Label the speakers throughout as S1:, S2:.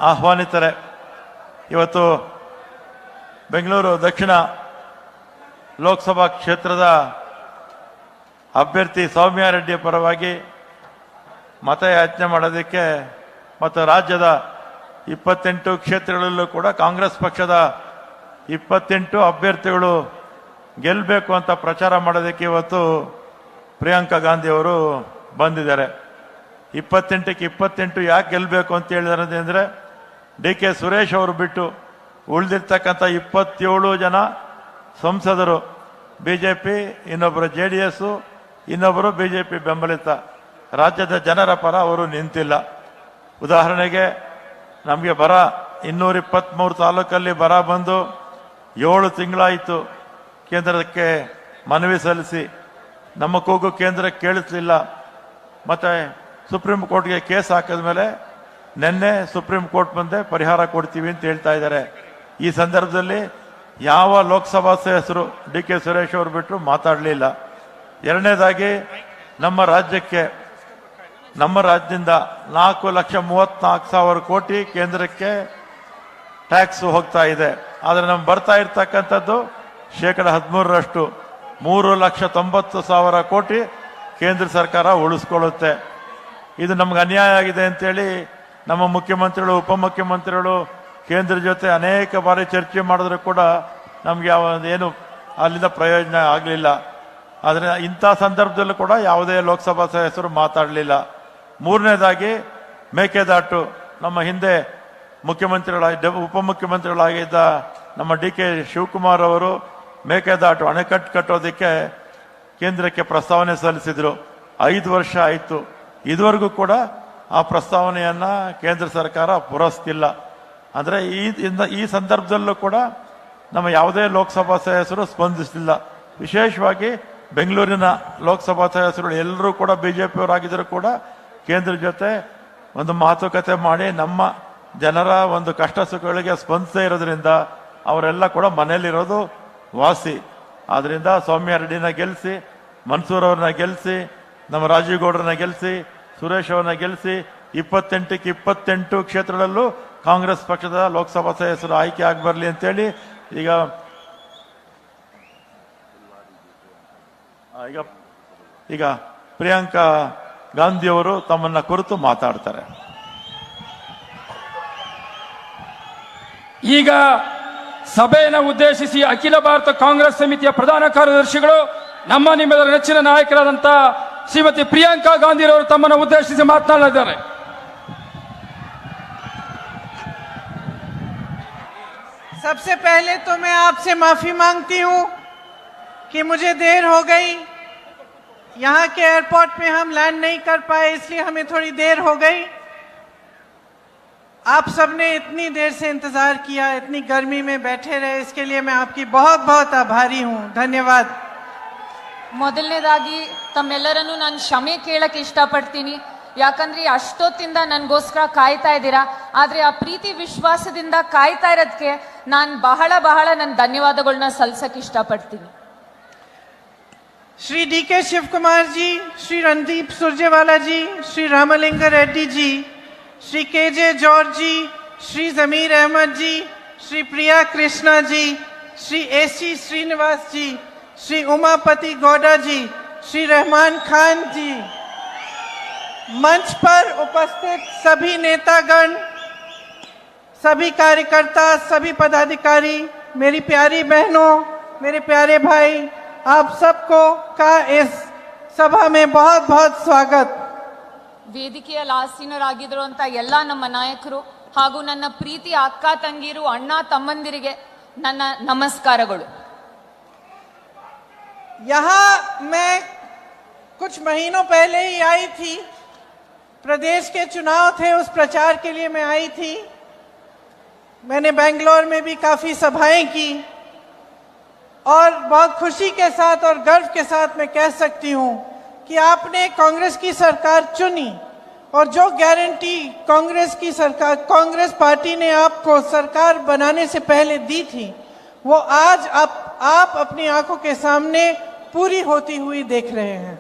S1: ಆಹ್ವಾನಿತರೆ. ಇವತ್ತು ಬೆಂಗಳೂರು ದಕ್ಷಿಣ ಲೋಕಸಭಾ ಕ್ಷೇತ್ರದ ಅಭ್ಯರ್ಥಿ ಸೌಮ್ಯ ರೆಡ್ಡಿ ಪರವಾಗಿ ಮತಯಾಚನೆ ಮಾಡೋದಕ್ಕೆ ಮತ್ತು ರಾಜ್ಯದ 28 ಕ್ಷೇತ್ರಗಳಲ್ಲೂ ಕೂಡ ಕಾಂಗ್ರೆಸ್ ಪಕ್ಷದ 28 ಅಭ್ಯರ್ಥಿಗಳು ಗೆಲ್ಲಬೇಕು ಅಂತ ಪ್ರಚಾರ ಮಾಡೋದಕ್ಕೆ ಇವತ್ತು ಪ್ರಿಯಾಂಕಾ ಗಾಂಧಿ ಅವರು ಬಂದಿದ್ದಾರೆ. 28ಕ್ಕೆ 28 ಯಾಕೆ ಗೆಲ್ಲಬೇಕು ಅಂತ ಹೇಳಿದಾರೆ ಅಂದರೆ ಡಿ.ಕೆ. ಸುರೇಶ್ ಅವರು ಬಿಟ್ಟು ಉಳಿದಿರ್ತಕ್ಕಂಥ 27 ಜನ ಸಂಸದರು ಬಿಜೆಪಿ, ಇನ್ನೊಬ್ಬರು JDS, ಇನ್ನೊಬ್ಬರು ಬಿಜೆಪಿ ಬೆಂಬಲಿತ. ರಾಜ್ಯದ ಜನರ ಪರ ಅವರು ನಿಂತಿಲ್ಲ. ಉದಾಹರಣೆಗೆ ನಮಗೆ ಬರ 223 ತಾಲೂಕಲ್ಲಿ ಬರ ಬಂದು 7 ತಿಂಗಳಾಯಿತು. ಕೇಂದ್ರಕ್ಕೆ ಮನವಿ ಸಲ್ಲಿಸಿ ನಮ್ಮ ಕೂಗು ಕೇಂದ್ರಕ್ಕೆ ಕೇಳಿಸಲಿಲ್ಲ. ಮತ್ತೆ ಸುಪ್ರೀಂ ಕೋರ್ಟ್ಗೆ ಕೇಸ್ ಹಾಕಿದ ಮೇಲೆ ನಿನ್ನೆ ಸುಪ್ರೀಂ ಕೋರ್ಟ್ ಮುಂದೆ ಪರಿಹಾರ ಕೊಡ್ತೀವಿ ಅಂತ ಹೇಳ್ತಾ ಇದ್ದಾರೆ. ಈ ಸಂದರ್ಭದಲ್ಲಿ ಯಾವ ಲೋಕಸಭಾ ಸದಸ್ಯರು ಡಿ.ಕೆ. ಸುರೇಶ್ ಅವರು ಬಿಟ್ಟರು ಮಾತಾಡಲಿಲ್ಲ. ಎರಡನೇದಾಗಿ ನಮ್ಮ ರಾಜ್ಯದಿಂದ 4,34,000 ಕೋಟಿ ಕೇಂದ್ರಕ್ಕೆ ಟ್ಯಾಕ್ಸ್ ಹೋಗ್ತಾ ಇದೆ. ಆದರೆ ನಮ್ಗೆ ಬರ್ತಾ ಇರ್ತಕ್ಕಂಥದ್ದು 13%. 3,90,000 ಕೋಟಿ ಕೇಂದ್ರ ಸರ್ಕಾರ ಉಳಿಸ್ಕೊಳ್ಳುತ್ತೆ. ಇದು ನಮ್ಗೆ ಅನ್ಯಾಯ ಆಗಿದೆ ಅಂತೇಳಿ ನಮ್ಮ ಮುಖ್ಯಮಂತ್ರಿಗಳು, ಉಪಮುಖ್ಯಮಂತ್ರಿಗಳು ಕೇಂದ್ರ ಜೊತೆ ಅನೇಕ ಬಾರಿ ಚರ್ಚೆ ಮಾಡಿದ್ರು ಕೂಡ ನಮ್ಗೆ ಏನು ಅಲ್ಲಿಂದ ಪ್ರಯೋಜನ ಆಗಲಿಲ್ಲ. ಆದರೆ ಇಂಥ ಸಂದರ್ಭದಲ್ಲೂ ಕೂಡ ಯಾವುದೇ ಲೋಕಸಭಾ ಸದಸ್ಯರು ಮಾತಾಡಲಿಲ್ಲ. ಮೂರನೇದಾಗಿ ಮೇಕೆದಾಟು, ನಮ್ಮ ಹಿಂದೆ ಉಪಮುಖ್ಯಮಂತ್ರಿಗಳಾಗಿದ್ದ ನಮ್ಮ ಡಿ.ಕೆ. ಶಿವಕುಮಾರ್ ಅವರು ಮೇಕೆದಾಟು ಅಣೆಕಟ್ಟು ಕಟ್ಟೋದಕ್ಕೆ ಕೇಂದ್ರಕ್ಕೆ ಪ್ರಸ್ತಾವನೆ ಸಲ್ಲಿಸಿದ್ರು. 5 ವರ್ಷ ಆಯಿತು. ಇದುವರೆಗೂ ಕೂಡ ಆ ಪ್ರಸ್ತಾವನೆಯನ್ನ ಕೇಂದ್ರ ಸರ್ಕಾರ ಪೂರೈಸ್ತಿಲ್ಲ. ಅಂದರೆ ಈ ಸಂದರ್ಭದಲ್ಲೂ ಕೂಡ ನಮ್ಮ ಯಾವುದೇ ಲೋಕಸಭಾ ಸದಸ್ಯರು ಸ್ಪಂದಿಸಲಿಲ್ಲ. ವಿಶೇಷವಾಗಿ ಬೆಂಗಳೂರಿನ ಲೋಕಸಭಾ ಸದಸ್ಯರು ಎಲ್ಲರೂ ಕೂಡ ಬಿಜೆಪಿಯವರಾಗಿದ್ದರೂ ಕೂಡ ಕೇಂದ್ರ ಜೊತೆ ಒಂದು ಮಾತುಕತೆ ಮಾಡಿ ನಮ್ಮ ಜನರ ಒಂದು ಕಷ್ಟ ಸುಖಗಳಿಗೆ ಸ್ಪಂದಿಸದೇ ಇರೋದ್ರಿಂದ ಅವರೆಲ್ಲ ಕೂಡ ಮನೆಯಲ್ಲಿರೋದು ವಾಸಿ. ಆದ್ರಿಂದ ಸೌಮ್ಯ ರೆಡ್ಡಿನ ಗೆಲ್ಲಿಸಿ, ಮನ್ಸೂರ್ ಅವ್ರನ್ನ ಗೆಲ್ಲಿಸಿ, ನಮ್ಮ ರಾಜೀವ್ ಗೌಡ್ರನ್ನ ಗೆಲ್ಲಿಸಿ, ಸುರೇಶ್ ಅವ್ರನ್ನ ಗೆಲ್ಲಿಸಿ 28ಕ್ಕೆ 28 ಕ್ಷೇತ್ರಗಳಲ್ಲೂ ಕಾಂಗ್ರೆಸ್ ಪಕ್ಷದ ಲೋಕಸಭಾ ಸದಸ್ಯರು ಆಯ್ಕೆ ಆಗಿ ಬರಲಿ ಅಂತೇಳಿ ಈಗ ಪ್ರಿಯಾಂಕಾ ಗಾಂಧಿ ಅವರು ತಮ್ಮನ್ನ ಕುರಿತು ಮಾತಾಡ್ತಾರೆ.
S2: ಈಗ ಸಭೆಯನ್ನು ಉದ್ದೇಶಿಸಿ ಅಖಿಲ ಭಾರತ ಕಾಂಗ್ರೆಸ್ ಸಮಿತಿಯ ಪ್ರಧಾನ ಕಾರ್ಯದರ್ಶಿಗಳು, ನಿಮ್ಮೆಲ್ಲರ ನೆಚ್ಚಿನ ನಾಯಕರಾದಂಥ ಶ್ರೀಮತಿ ಪ್ರಿಯಾಂಕಾ ಗಾಂಧಿ ಅವರು ತಮ್ಮನ್ನು ಉದ್ದೇಶಿಸಿ ಮಾತನಾಡಲಿದ್ದಾರೆ.
S3: सबसे पहले तो मैं आपसे माफी मांगती हूं कि मुझे देर हो गई. यहाँ के एयरपोर्ट पे हम लैंड नहीं कर पाए, इसलिए हमें थोड़ी देर हो गई. आप सबने इतनी देर से इंतजार किया, इतनी गर्मी में बैठे रहे, इसके लिए मैं आपकी बहुत बहुत आभारी हूं. धन्यवाद.
S4: ಮೊದಲನೇದಾಗಿ ತಮ್ಮೆಲ್ಲರನ್ನು ನಾನು ಕ್ಷಮೆ ಕೇಳಕ್ಕೆ ಇಷ್ಟಪಡ್ತೀನಿ. ಯಾಕಂದ್ರೆ ಅಷ್ಟೊತ್ತಿಂದ ನನಗೋಸ್ಕರ ಕಾಯ್ತಾ ಇದ್ದೀರಾ. ಆದರೆ ಆ ಪ್ರೀತಿ ವಿಶ್ವಾಸದಿಂದ ಕಾಯ್ತಾ ಇರೋದಕ್ಕೆ ನಾನು ಬಹಳ ನನ್ನ ಧನ್ಯವಾದಗಳನ್ನ ಸಲ್ಲಿಸಕ್ಕೆ ಇಷ್ಟಪಡ್ತೀನಿ.
S3: श्री डी.के. शिव कुमार जी, श्री रणदीप सुरजेवाला जी, श्री रामलिंग रेड्डी जी, श्री के.जे. जॉर्ज जी, श्री जमीर अहमद जी, श्री प्रिया कृष्णा जी, श्री A.C. श्रीनिवास जी, श्री उमापति गौड़ा जी, श्री रहमान खान जी, मंच पर उपस्थित सभी नेतागण, सभी कार्यकर्ता, सभी पदाधिकारी, मेरी प्यारी बहनों, मेरे प्यारे भाई, आप सबको का इस सभा में बहुत बहुत स्वागत.
S4: ವೇದಿಕೆಯಲ್ಲಿ ಆಸೀನರಾಗಿರುವಂತ ಎಲ್ಲ ನಮ್ಮ ನಾಯಕರು ಹಾಗೂ ನನ್ನ ಪ್ರೀತಿ ಅಕ್ಕ ತಂಗಿರು, ಅಣ್ಣ ತಮ್ಮಂದಿರಿಗೆ ನನ್ನ ನಮಸ್ಕಾರಗಳು.
S3: यहाँ मैं कुछ महीनों पहले ही आई थी. प्रदेश के चुनाव थे, उस प्रचार के लिए मैं आई थी. मैंने बेंगलोर में भी काफी सभाएं की और बहुत खुशी के साथ और गर्व के साथ मैं कह सकती हूं कि आपने कांग्रेस की सरकार चुनी और जो गारंटी कांग्रेस की सरकार, कांग्रेस पार्टी ने आपको सरकार बनाने से पहले दी थी, वो आज आप अपनी आंखों के सामने पूरी होती हुई देख रहे हैं.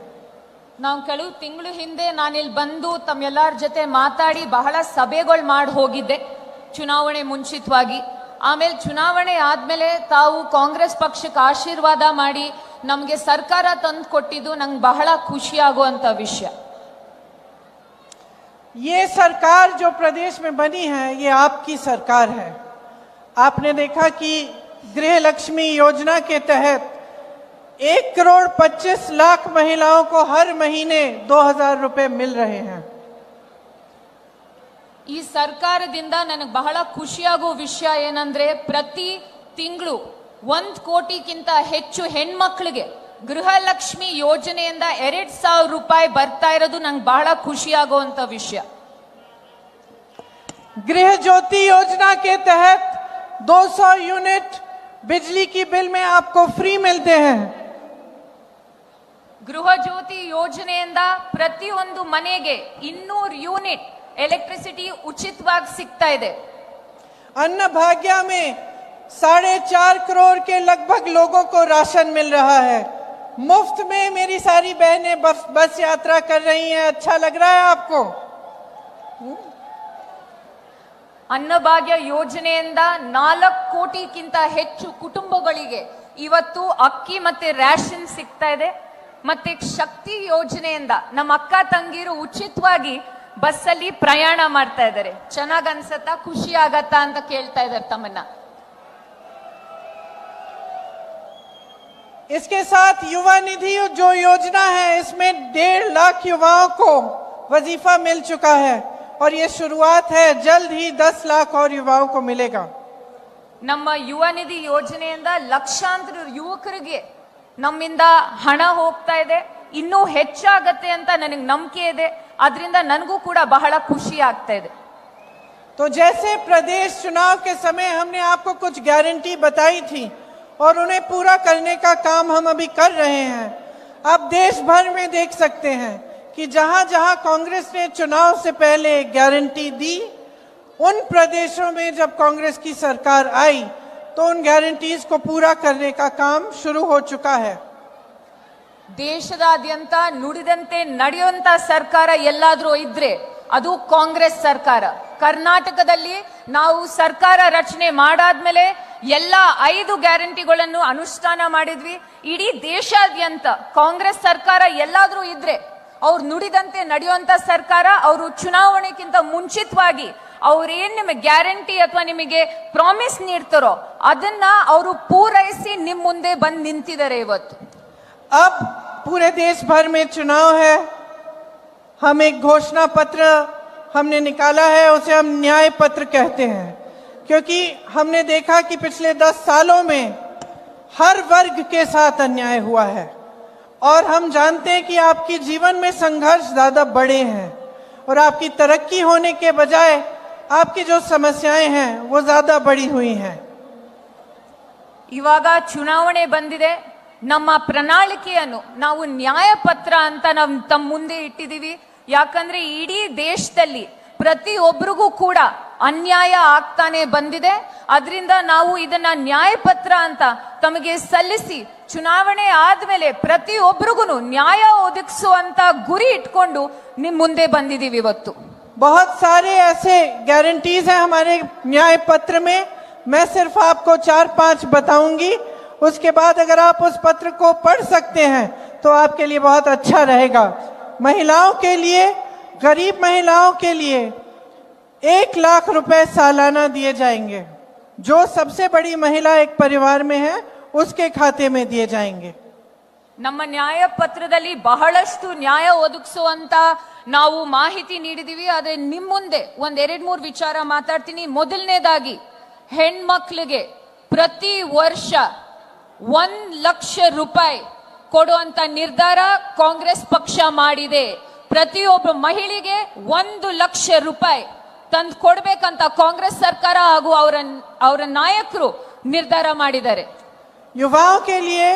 S4: ನಾವು ಕೆಲವು ತಿಂಗಳು ಹಿಂದೆ ನಾನಿಲ್ಲಿ ಬಂದು ತಮ್ಮೆಲ್ಲರ ಜೊತೆ ಮಾತಾಡಿ ಬಹಳ ಸಭೆಗಳು ಮಾಡಿ ಹೋಗಿದ್ದೆ. ಚುನಾವಣೆ ಮುಂಚಿತವಾಗಿ. ಆಮೇಲೆ ಚುನಾವಣೆ ಆದ್ಮೇಲೆ ತಾವು ಕಾಂಗ್ರೆಸ್ ಪಕ್ಷಕ್ಕೆ ಆಶೀರ್ವಾದ ಮಾಡಿ ನಮಗೆ ಸರ್ಕಾರ ತಂದು ಕೊಟ್ಟಿದ್ದು ನಂಗೆ ಬಹಳ ಖುಷಿ ಆಗುವಂತ ವಿಷಯ.
S3: ये सरकार जो प्रदेश में बनी है ये आपकी सरकार है। आपने देखा कि गृह लक्ष्मी योजना के तहत 1,25,00,000 महिलाओं को हर महीने 2,000 रुपए मिल रहे हैं।
S4: ಈ ಸರ್ಕಾರದಿಂದ ನನಗೆ ಬಹಳ ಖುಷಿಯಾಗೋ ವಿಷಯ ಏನಂದ್ರೆ ಪ್ರತಿ ತಿಂಗಳು 1 ಕೋಟಿಗಿಂತ ಹೆಚ್ಚು ಹೆಣ್ಮಕ್ಳಿಗೆ ಗೃಹಲಕ್ಷ್ಮಿ ಯೋಜನೆಯಿಂದ 2,000 ರೂಪಾಯಿ ಬರ್ತಾ ಇರೋದು ನಂಗೆ ಬಹಳ ಖುಷಿಯಾಗುವಂತ ವಿಷಯ.
S3: गृह ज्योति योजना के तहत 200 यूनिट बिजली की बिल में आपको फ्री मिलते हैं।
S4: ಗೃಹ ಜ್ಯೋತಿ ಯೋಜನೆಯಿಂದ ಪ್ರತಿಯೊಂದು ಮನೆಗೆ 200 ಯೂನಿಟ್ ಎಲೆಕ್ಟ್ರಿಸಿಟಿ ಉಚಿತವಾಗಿ ಸಿಗ್ತಾ ಇದೆ.
S3: अन्न भाग्य में 4.5 करोड़ के लगभग लोगों को राशन मिल रहा है। मुफ्त में मेरी सारी बहनें बस यात्रा कर रही हैं। अच्छा लग रहा है आपको?
S4: ಅನ್ನಭಾಗ್ಯ ಯೋಜನೆಯಿಂದ 4 ಕೋಟಿಗಿಂತ ಹೆಚ್ಚು ಕುಟುಂಬಗಳಿಗೆ ಇವತ್ತು ಅಕ್ಕಿ ಮತ್ತೆ ರೇಷನ್ ಸಿಗ್ತಾ ಇದೆ. ಮತ್ತೆ ಶಕ್ತಿ ಯೋಜನೆಯಿಂದ ನಮ್ಮ ಅಕ್ಕ ತಂಗಿರು ಉಚಿತವಾಗಿ ಬಸ್ಸಲ್ಲಿ ಪ್ರಯಾಣ ಮಾಡ್ತಾ ಇದ್ದಾರೆ. ಚೆನ್ನಾಗ್ ಅನ್ಸತ್ತಾ, ಖುಷಿ ಆಗತ್ತಾ ಅಂತ ಕೇಳ್ತಾ ಇದ್ದಾರೆ ತಮ್ಮನ್ನ.
S3: इसके साथ युवा निधि जो योजना है इसमें 1.5 लाख युवाओं को वजीफा मिल चुका है और ये शुरुआत है, जल्द ही 10 लाख और युवाओं को मिलेगा।
S4: ನಮ್ಮ ಯುವ ನಿಧಿ ಯೋಜನೆಯಿಂದ ಲಕ್ಷಾಂತರ ಯುವಕರಿಗೆ ನಮ್ಮಿಂದ ಹಣ ಹೋಗ್ತಾ ಇದೆ. ಇನ್ನೂ ಹೆಚ್ಚಾಗತ್ತೆ ಅಂತ ನನಗೆ ನಂಬಿಕೆ ಇದೆ. ಅದರಿಂದ ನನಗೂ ಕೂಡ ಬಹಳ ಖುಷಿ ಆಗ್ತಾ ಇದೆ.
S3: तो जैसे प्रदेश चुनाव के समय हमने आपको कुछ गारंटी बताई थी और उन्हें पूरा करने का काम हम अभी कर रहे हैं। आप देश भर में देख सकते हैं कि जहां जहां कांग्रेस ने चुनाव से पहले गारंटी दी, उन प्रदेशों में जब कांग्रेस की सरकार आई तो उन गारंटीज को पूरा करने का काम शुरू हो चुका है।
S4: ದೇಶದಾದ್ಯಂತ ನುಡಿದಂತೆ ನಡೆಯುವಂತ ಸರ್ಕಾರ ಎಲ್ಲಾದ್ರೂ ಇದ್ರೆ ಅದು ಕಾಂಗ್ರೆಸ್ ಸರ್ಕಾರ. ಕರ್ನಾಟಕದಲ್ಲಿ ನಾವು ಸರ್ಕಾರ ರಚನೆ ಮಾಡಾದ್ಮೇಲೆ ಎಲ್ಲ 5 ಗ್ಯಾರಂಟಿಗಳನ್ನು ಅನುಷ್ಠಾನ ಮಾಡಿದ್ವಿ. ಇಡೀ ದೇಶಾದ್ಯಂತ ಕಾಂಗ್ರೆಸ್ ಸರ್ಕಾರ ಎಲ್ಲಾದ್ರೂ ಇದ್ರೆ ಅವ್ರು ನುಡಿದಂತೆ ನಡೆಯುವಂತ ಸರ್ಕಾರ. ಅವರು ಚುನಾವಣೆಗಿಂತ ಮುಂಚಿತವಾಗಿ ಅವ್ರೇನ್ ನಿಮಗೆ ಗ್ಯಾರಂಟಿ ಅಥವಾ ನಿಮಗೆ ಪ್ರಾಮಿಸ್ ನೀಡ್ತಾರೋ ಅದನ್ನ ಅವರು ಪೂರೈಸಿ ನಿಮ್ ಮುಂದೆ ಬಂದು ನಿಂತಿದ್ದಾರೆ ಇವತ್ತು.
S3: अब पूरे देश भर में चुनाव है। हम एक घोषणा पत्र हमने निकाला है, उसे हम न्याय पत्र कहते हैं, क्योंकि हमने देखा कि पिछले 10 सालों में हर वर्ग के साथ अन्याय हुआ है और हम जानते हैं कि आपकी जीवन में संघर्ष ज्यादा बड़े हैं और आपकी तरक्की होने के बजाय आपकी जो समस्याएं हैं वो ज्यादा बड़ी हुई हैं।
S4: ಇವಾಗ ಚುನಾವಣೆ ಬಂದಿದೆ. ನಮ್ಮ ಪ್ರಣಾಳಿಕೆಯನ್ನು ನಾವು ನ್ಯಾಯ ಪತ್ರ ಅಂತ ನಾವು ತಮ್ಮ ಮುಂದೆ ಇಟ್ಟಿದ್ದೀವಿ. ಯಾಕಂದ್ರೆ ಇಡೀ ದೇಶದಲ್ಲಿ ಪ್ರತಿಯೊಬ್ಬರಿಗೂ ಕೂಡ ಅನ್ಯಾಯ ಆಗ್ತಾನೆ ಬಂದಿದೆ. ಅದರಿಂದ ನಾವು ಇದನ್ನ ನ್ಯಾಯ ಪತ್ರ ಅಂತ ತಮಗೆ ಸಲ್ಲಿಸಿ ಚುನಾವಣೆ ಆದ್ಮೇಲೆ ಪ್ರತಿಯೊಬ್ಬರಿಗೂ ನ್ಯಾಯ ಒದಗಿಸುವಂತ ಗುರಿ ಇಟ್ಕೊಂಡು ನಿಮ್ ಮುಂದೆ ಬಂದಿದ್ದೀವಿ ಇವತ್ತು.
S3: बहुत सारे ऐसे गारंटीज हैं हमारे न्याय पत्र में। मैं सिर्फ आपको 4-5 बताऊंगी, उसके बाद अगर आप उस पत्र को पढ़ सकते हैं तो आपके लिए बहुत अच्छा रहेगा। महिलाओं के लिए, गरीब महिलाओं के लिए 1 लाख रुपए सालाना दिए जाएंगे। जो सबसे बड़ी महिला एक परिवार में है उसके खाते में दिए जाएंगे।
S4: ನಮ್ಮ ನ್ಯಾಯ ಪತ್ರದಲ್ಲಿ ಬಹಳಷ್ಟು ನ್ಯಾಯ ಒದಗಿಸುವಂತ ನಾವು ಮಾಹಿತಿ ನೀಡಿದೀವಿ. ಆದ್ರೆ ನಿಮ್ ಮುಂದೆ 1-2-3 ವಿಚಾರ ಮಾತಾಡ್ತೀನಿ. ಮೊದಲನೇದಾಗಿ ಹೆಣ್ಮಕ್ಳಿಗೆ ಪ್ರತಿ ವರ್ಷ 1 ಲಕ್ಷ ರೂಪಾಯಿ ಕೊಡುವಂತ ನಿರ್ಧಾರ ಕಾಂಗ್ರೆಸ್ ಪಕ್ಷ ಮಾಡಿದೆ. ಪ್ರತಿಯೊಬ್ಬ ಮಹಿಳೆಗೆ 1 ಲಕ್ಷ ರೂಪಾಯಿ ತಂದು ಕೊಡ್ಬೇಕಂತ ಕಾಂಗ್ರೆಸ್ ಸರ್ಕಾರ ಹಾಗೂ ಅವರ ನಾಯಕರು ನಿರ್ಧಾರ ಮಾಡಿದ್ದಾರೆ.
S3: युवाओं के लिए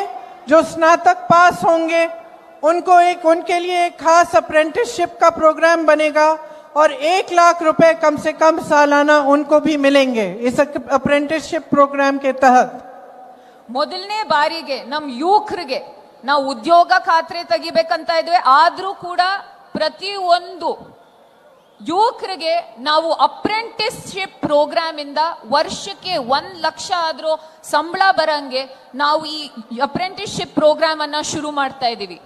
S3: जो स्नातक पास होंगे उनके लिए एक खास अप्रेंटिसशिप का प्रोग्राम बनेगा और 1 लाख रुपए कम से कम सालाना उनको भी मिलेंगे इस अप्रेंटिसशिप प्रोग्राम के तहत।
S4: ಮೊದಲನೇ ಬಾರಿಗೆ ನಮ್ಮ ಯುವಕರಿಗೆ ನಾವು ಉದ್ಯೋಗ ಖಾತ್ರಿ ತೆಗಿಬೇಕಂತ ಇದ್ವಿ. ಆದ್ರೂ ಕೂಡ ಪ್ರತಿಯೊಂದು ಯುವಕರಿಗೆ ನಾವು ಅಪ್ರೆಂಟಿಸ್ಶಿಪ್ ಪ್ರೋಗ್ರಾಮ್ ಇಂದ ವರ್ಷಕ್ಕೆ 1 ಲಕ್ಷ ಆದ್ರೂ ಸಂಬಳ ಬರಂಗೆ ನಾವು ಈ ಅಪ್ರೆಂಟಿಸ್ಶಿಪ್ ಪ್ರೋಗ್ರಾಮ್ ಅನ್ನ ಶುರು ಮಾಡ್ತಾ ಇದೀವಿ.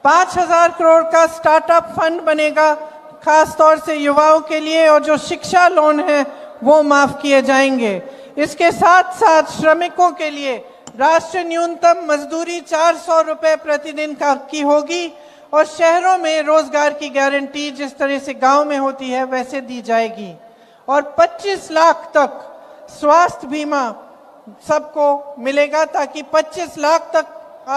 S3: 5,000 करोड़ का स्टार्टअप फंड बनेगा, खास तौर से युवाओं के लिए, और जो शिक्षा लोन है वो माफ किए जाएंगे. इसके साथ साथ श्रमिकों के लिए राष्ट्रीय न्यूनतम मजदूरी 400 रुपए प्रतिदिन की होगी, और शहरों में रोजगार की गारंटी जिस तरह से गांव में होती है वैसे दी जाएगी. और 25 लाख तक स्वास्थ्य बीमा सबको मिलेगा, ताकि 25 लाख तक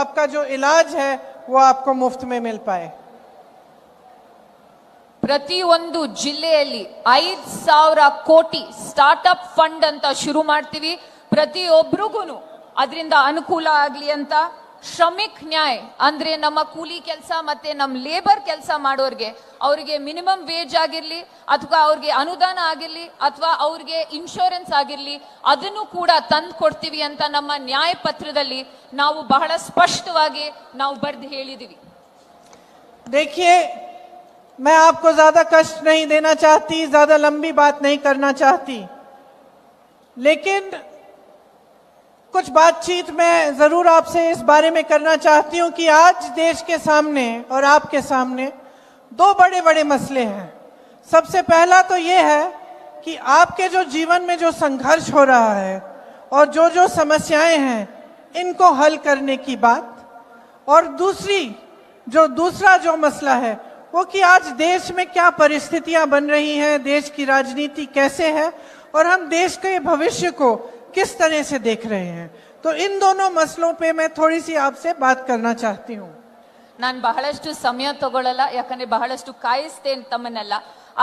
S3: आपका जो इलाज है वो आपको मुफ्त में मिल पाए.
S4: ಪ್ರತಿಯೊಂದು ಜಿಲ್ಲೆಯಲ್ಲಿ 5,000 ಕೋಟಿ ಸ್ಟಾರ್ಟ್ಅಪ್ ಫಂಡ್ ಅಂತ ಶುರು ಮಾಡ್ತೀವಿ. ಪ್ರತಿಯೊಬ್ಬರಿಗೂ ಅದರಿಂದ ಅನುಕೂಲ ಆಗ್ಲಿ ಅಂತ ಶ್ರಮಿಕ್ ನ್ಯಾಯ್ ಅಂದ್ರೆ ನಮ್ಮ ಕೂಲಿ ಕೆಲಸ ಮತ್ತೆ ನಮ್ಮ ಲೇಬರ್ ಕೆಲಸ ಮಾಡೋರ್ಗೆ ಅವರಿಗೆ ಮಿನಿಮಮ್ ವೇಜ್ ಆಗಿರ್ಲಿ ಅಥವಾ ಅವ್ರಿಗೆ ಅನುದಾನ ಆಗಿರ್ಲಿ ಅಥವಾ ಅವ್ರಿಗೆ ಇನ್ಶೂರೆನ್ಸ್ ಆಗಿರ್ಲಿ ಅದನ್ನು ಕೂಡ ತಂದು ಕೊಡ್ತೀವಿ ಅಂತ ನಮ್ಮ ನ್ಯಾಯ ಪತ್ರದಲ್ಲಿ ನಾವು ಬಹಳ ಸ್ಪಷ್ಟವಾಗಿ ನಾವು ಬರೆದು ಹೇಳಿದೀವಿ.
S3: देखिए, मैं आपको ज्यादा कष्ट नहीं देना चाहती, ज्यादा लंबी बात नहीं करना चाहती, लेकिन कुछ बातचीत मैं जरूर आपसे इस बारे में करना चाहती हूं कि आज देश के सामने और आपके सामने 2 बड़े बड़े मसले हैं. सबसे पहला तो ये है कि आपके जो जीवन में जो संघर्ष हो रहा है और जो समस्याएं हैं इनको हल करने की बात, और दूसरा जो मसला है वो कि आज देश में क्या परिस्थितियां बन रही हैं, देश की राजनीति कैसे है और हम देश के भविष्य को किस तरह से देख रहे हैं. तो इन दोनों मसलों पे मैं थोड़ी सी आपसे बात करना चाहती हूँ.
S4: ನಾನು ಬಹಳಷ್ಟು ಸಮಯ ತಗೊಳ್ಳಲ್ಲ, ಯಾಕಂದ್ರೆ ಬಹಳಷ್ಟು ಕಾಯಿಸ್ತೇನೆ ತಮ್ಮನ್ನೆಲ್ಲ.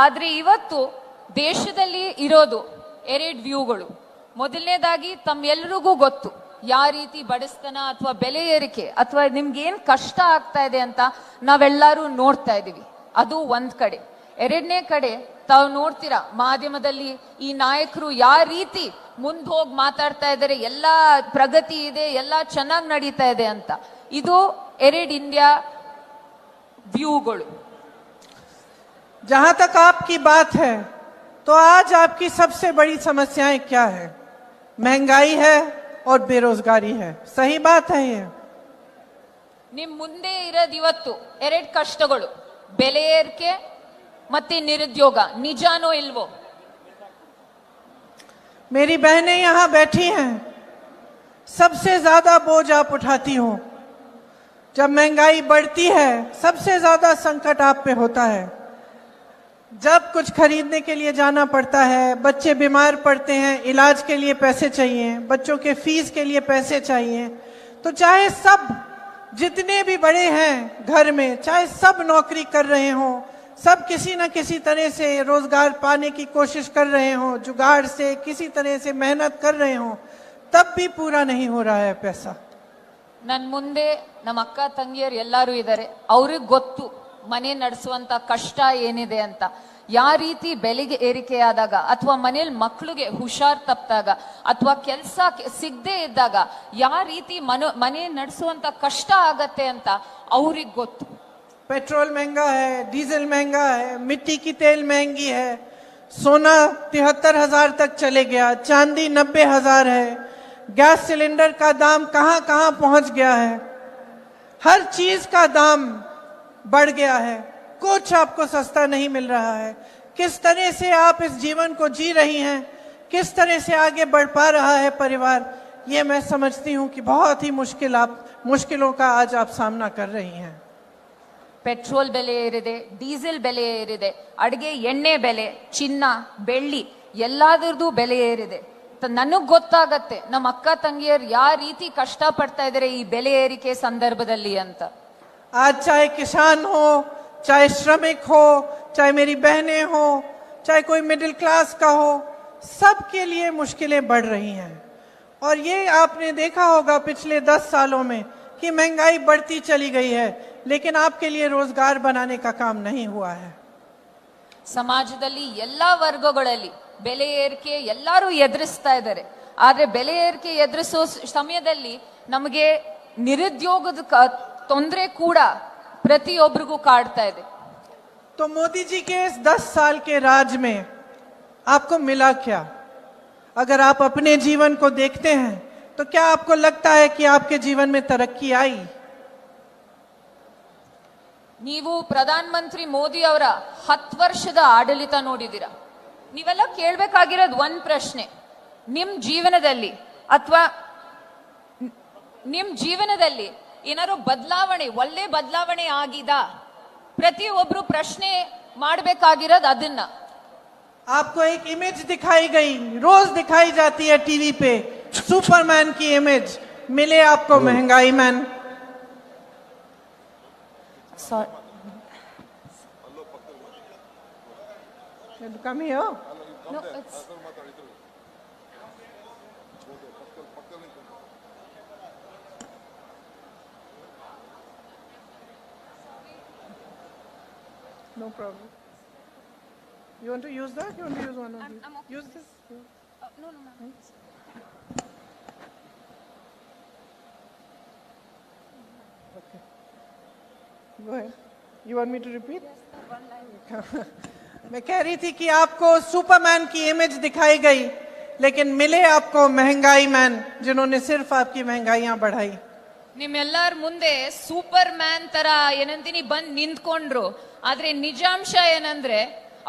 S4: ಆದ್ರೆ ಇವತ್ತು ದೇಶದಲ್ಲಿ ಇರೋದು 2 ವ್ಯೂಗಳು. ಮೊದಲನೇದಾಗಿ ತಮ್ಮೆಲ್ಲರಿಗೂ ಗೊತ್ತು ಯಾವ ರೀತಿ ಬಡಸ್ತನ ಅಥವಾ ಬೆಲೆ ಏರಿಕೆ ಅಥವಾ ನಿಮ್ಗೆ ಏನ್ ಕಷ್ಟ ಆಗ್ತಾ ಇದೆ ಅಂತ ನಾವೆಲ್ಲರೂ ನೋಡ್ತಾ ಇದೀವಿ. ಅದು ಒಂದ್ ಕಡೆ. ಎರಡನೇ ಕಡೆ ತಾವು ನೋಡ್ತೀರಾ ಮಾಧ್ಯಮದಲ್ಲಿ ಈ ನಾಯಕರು ಯಾವ ರೀತಿ ಮುಂದೆ ಹೋಗಿ ಮಾತಾಡ್ತಾ ಇದ್ದಾರೆ, ಎಲ್ಲಾ ಪ್ರಗತಿ ಇದೆ, ಎಲ್ಲಾ ಚೆನ್ನಾಗಿ ನಡೀತಾ ಇದೆ ಅಂತ. ಇದು 2 ಇಂಡಿಯಾ ವ್ಯೂಗಳು.
S3: जहां तक आपकी बात है तो आज आपकी सबसे बड़ी समस्याएं क्या है? महंगाई है और बेरोजगारी है. सही बात है ये?
S4: ನಿಮ್ ಮುಂದೆ ಇರೋದು ಇವತ್ತು 2 ಕಷ್ಟಗಳು, ಬೆಲೆ ಏರಿಕೆ ಮತ್ತೆ ನಿರುದ್ಯೋಗ. ನಿಜಾನೋ ಇಲ್ವೋ?
S3: मेरी बहनें यहां बैठी हैं, सबसे ज्यादा बोझ आप उठाती हो. जब महंगाई बढ़ती है सबसे ज्यादा संकट आप पे होता है. जब कुछ खरीदने के लिए जाना पड़ता है, बच्चे बीमार पड़ते हैं, इलाज के लिए पैसे चाहिए, बच्चों के फीस के लिए पैसे चाहिए, तो चाहे सब जितने भी बड़े हैं घर में, चाहे सब नौकरी कर रहे हों, सब किसी न किसी तरह से रोजगार पाने की कोशिश कर रहे हों, जुगाड़ से किसी तरह से मेहनत कर रहे हों, तब भी पूरा नहीं हो रहा है पैसा.
S4: ನನ್ ಮುಂದೆ ನಮ್ಮ ಅಕ್ಕ ತಂಗಿಯರು ಎಲ್ಲರೂ ಇದ್ದಾರೆ. ಅವ್ರಿಗೆ ಗೊತ್ತು ಮನೆ ನಡೆಸುವಂತ ಕಷ್ಟ ಏನಿದೆ ಅಂತ. ಯಾವ ರೀತಿ ಬೆಲೆಗೆ ಏರಿಕೆ ಆದಾಗ ಅಥವಾ ಮನೇಲಿ ಮಕ್ಕಳಿಗೆ ಹುಷಾರ್ ತಪ್ಪಿದಾಗ ಅಥವಾ ಕೆಲಸ ಸಿಗದೆ ಇದ್ದಾಗ ಯಾವ ರೀತಿ ಮನೆ ನಡೆಸುವಂತ ಕಷ್ಟ ಆಗತ್ತೆ ಅಂತ ಅವ್ರಿಗೆ ಗೊತ್ತು.
S3: पेट्रोल महंगा है, डीजल महंगा है, मिट्टी की तेल महंगी है, सोना 73,000 तक चले गया, चांदी 90,000 है, गैस सिलेंडर का दाम कहां कहां पहुंच गया है, हर चीज का दाम बढ़ गया है, कुछ आपको सस्ता नहीं मिल रहा है. किस तरह से आप इस जीवन को जी रही हैं, किस तरह से आगे बढ़ पा रहा है परिवार, ये मैं समझती हूं कि बहुत ही मुश्किलों का आज आप सामना कर रही हैं.
S4: ಪೆಟ್ರೋಲ್ ಬೆಲೆ ಏರಿದೆ, ಡೀಸೆಲ್ ಬೆಲೆ ಏರಿದೆ, ಅಡುಗೆ ಎಣ್ಣೆ ಬೆಲೆ, ಚಿನ್ನ ಬೆಳ್ಳಿ ಎಲ್ಲಾದ್ರದ್ದು ಬೆಲೆ ಏರಿದೆ. ನನಗ್ ಗೊತ್ತಾಗತ್ತೆ ನಮ್ಮ ಅಕ್ಕ ತಂಗಿಯರು ಯಾವ ರೀತಿ ಕಷ್ಟ ಪಡ್ತಾ ಇದಾರೆ ಈ ಬೆಲೆ ಏರಿಕೆ ಸಂದರ್ಭದಲ್ಲಿ ಅಂತ.
S3: आज चाहे किसान हो, चाहे श्रमिक हो, चाहे मेरी बहनें हो, चाहे कोई मिडिल क्लास का हो, सबके लिए मुश्किलें बढ़ रही हैं. और ये आपने देखा होगा पिछले 10 सालों में कि महंगाई बढ़ती चली गई है, लेकिन आपके लिए रोजगार बनाने का काम नहीं हुआ है.
S4: ಸಮಾಜದಲ್ಲಿ ಎಲ್ಲಾ ವರ್ಗಗಳಲ್ಲಿ ಬೆಲೆ ಏರಿಕೆ ಎಲ್ಲರೂ ಎದುರಿಸ್ತಾ ಇದ್ದಾರೆ. ಆದ್ರೆ ಬೆಲೆ ಏರಿಕೆ ಎದುರಿಸೋ ಸಮಯದಲ್ಲಿ ನಮಗೆ ನಿರುದ್ಯೋಗದ ತೊಂದರೆ ಕೂಡ ಪ್ರತಿಯೊಬ್ಬರಿಗೂ ಕಾಡ್ತಾ ಇದೆ.
S3: तो मोदी जी के इस 10 साल के राज में आपको मिला क्या? अगर आप अपने जीवन को देखते हैं तो क्या आपको लगता है कि आपके जीवन में तरक्की आई?
S4: ನೀವು ಪ್ರಧಾನ ಮಂತ್ರಿ ಮೋದಿ ಅವರ 10 ವರ್ಷದ ಆಡಳಿತ ನೋಡಿದಿರ. ನೀವೆಲ್ಲ ಕೇಳಬೇಕಾಗಿರೋದು ಒಂದ್ ಪ್ರಶ್ನೆ, ನಿಮ್ ಜೀವನದಲ್ಲಿ ಅಥವಾ ನಿಮ್ ಜೀವನದಲ್ಲಿ ಏನಾದ್ರು ಬದಲಾವಣೆ, ಒಳ್ಳೆ ಬದಲಾವಣೆ ಆಗಿದ? ಪ್ರತಿಯೊಬ್ರು ಪ್ರಶ್ನೆ ಮಾಡಬೇಕಾಗಿರೋದು ಅದನ್ನ.
S3: आपको एक इमेज दिखाई गई, रोज दिखाई जाती है टीवी पे, सुपरमैन की इमेज, मिले आपको महंगाई man? Come here.
S4: No, it's...
S3: No problem. You want to use that? You want to use one of these?
S4: I'm okay.
S3: Use this.
S4: No, ma'am.
S3: Okay. Go ahead. You want me to repeat? मैं कह रही थी कि आपको Superman की image दिखाई गई, लेकिन मिले आपको महंगाई मैन, जिन्होंने सिर्फ आपकी महंगाइयां बढ़ाई.
S4: ನಿಮ್ಮೆಲ್ಲರ ಮುಂದೆ ಸೂಪರ್ ಮ್ಯಾನ್ ತರ ಏನಂತೀನಿ ಬಂದ್ ನಿಂತ್ಕೊಂಡ್ರು. ಆದ್ರೆ ನಿಜಾಂಶ ಏನಂದ್ರೆ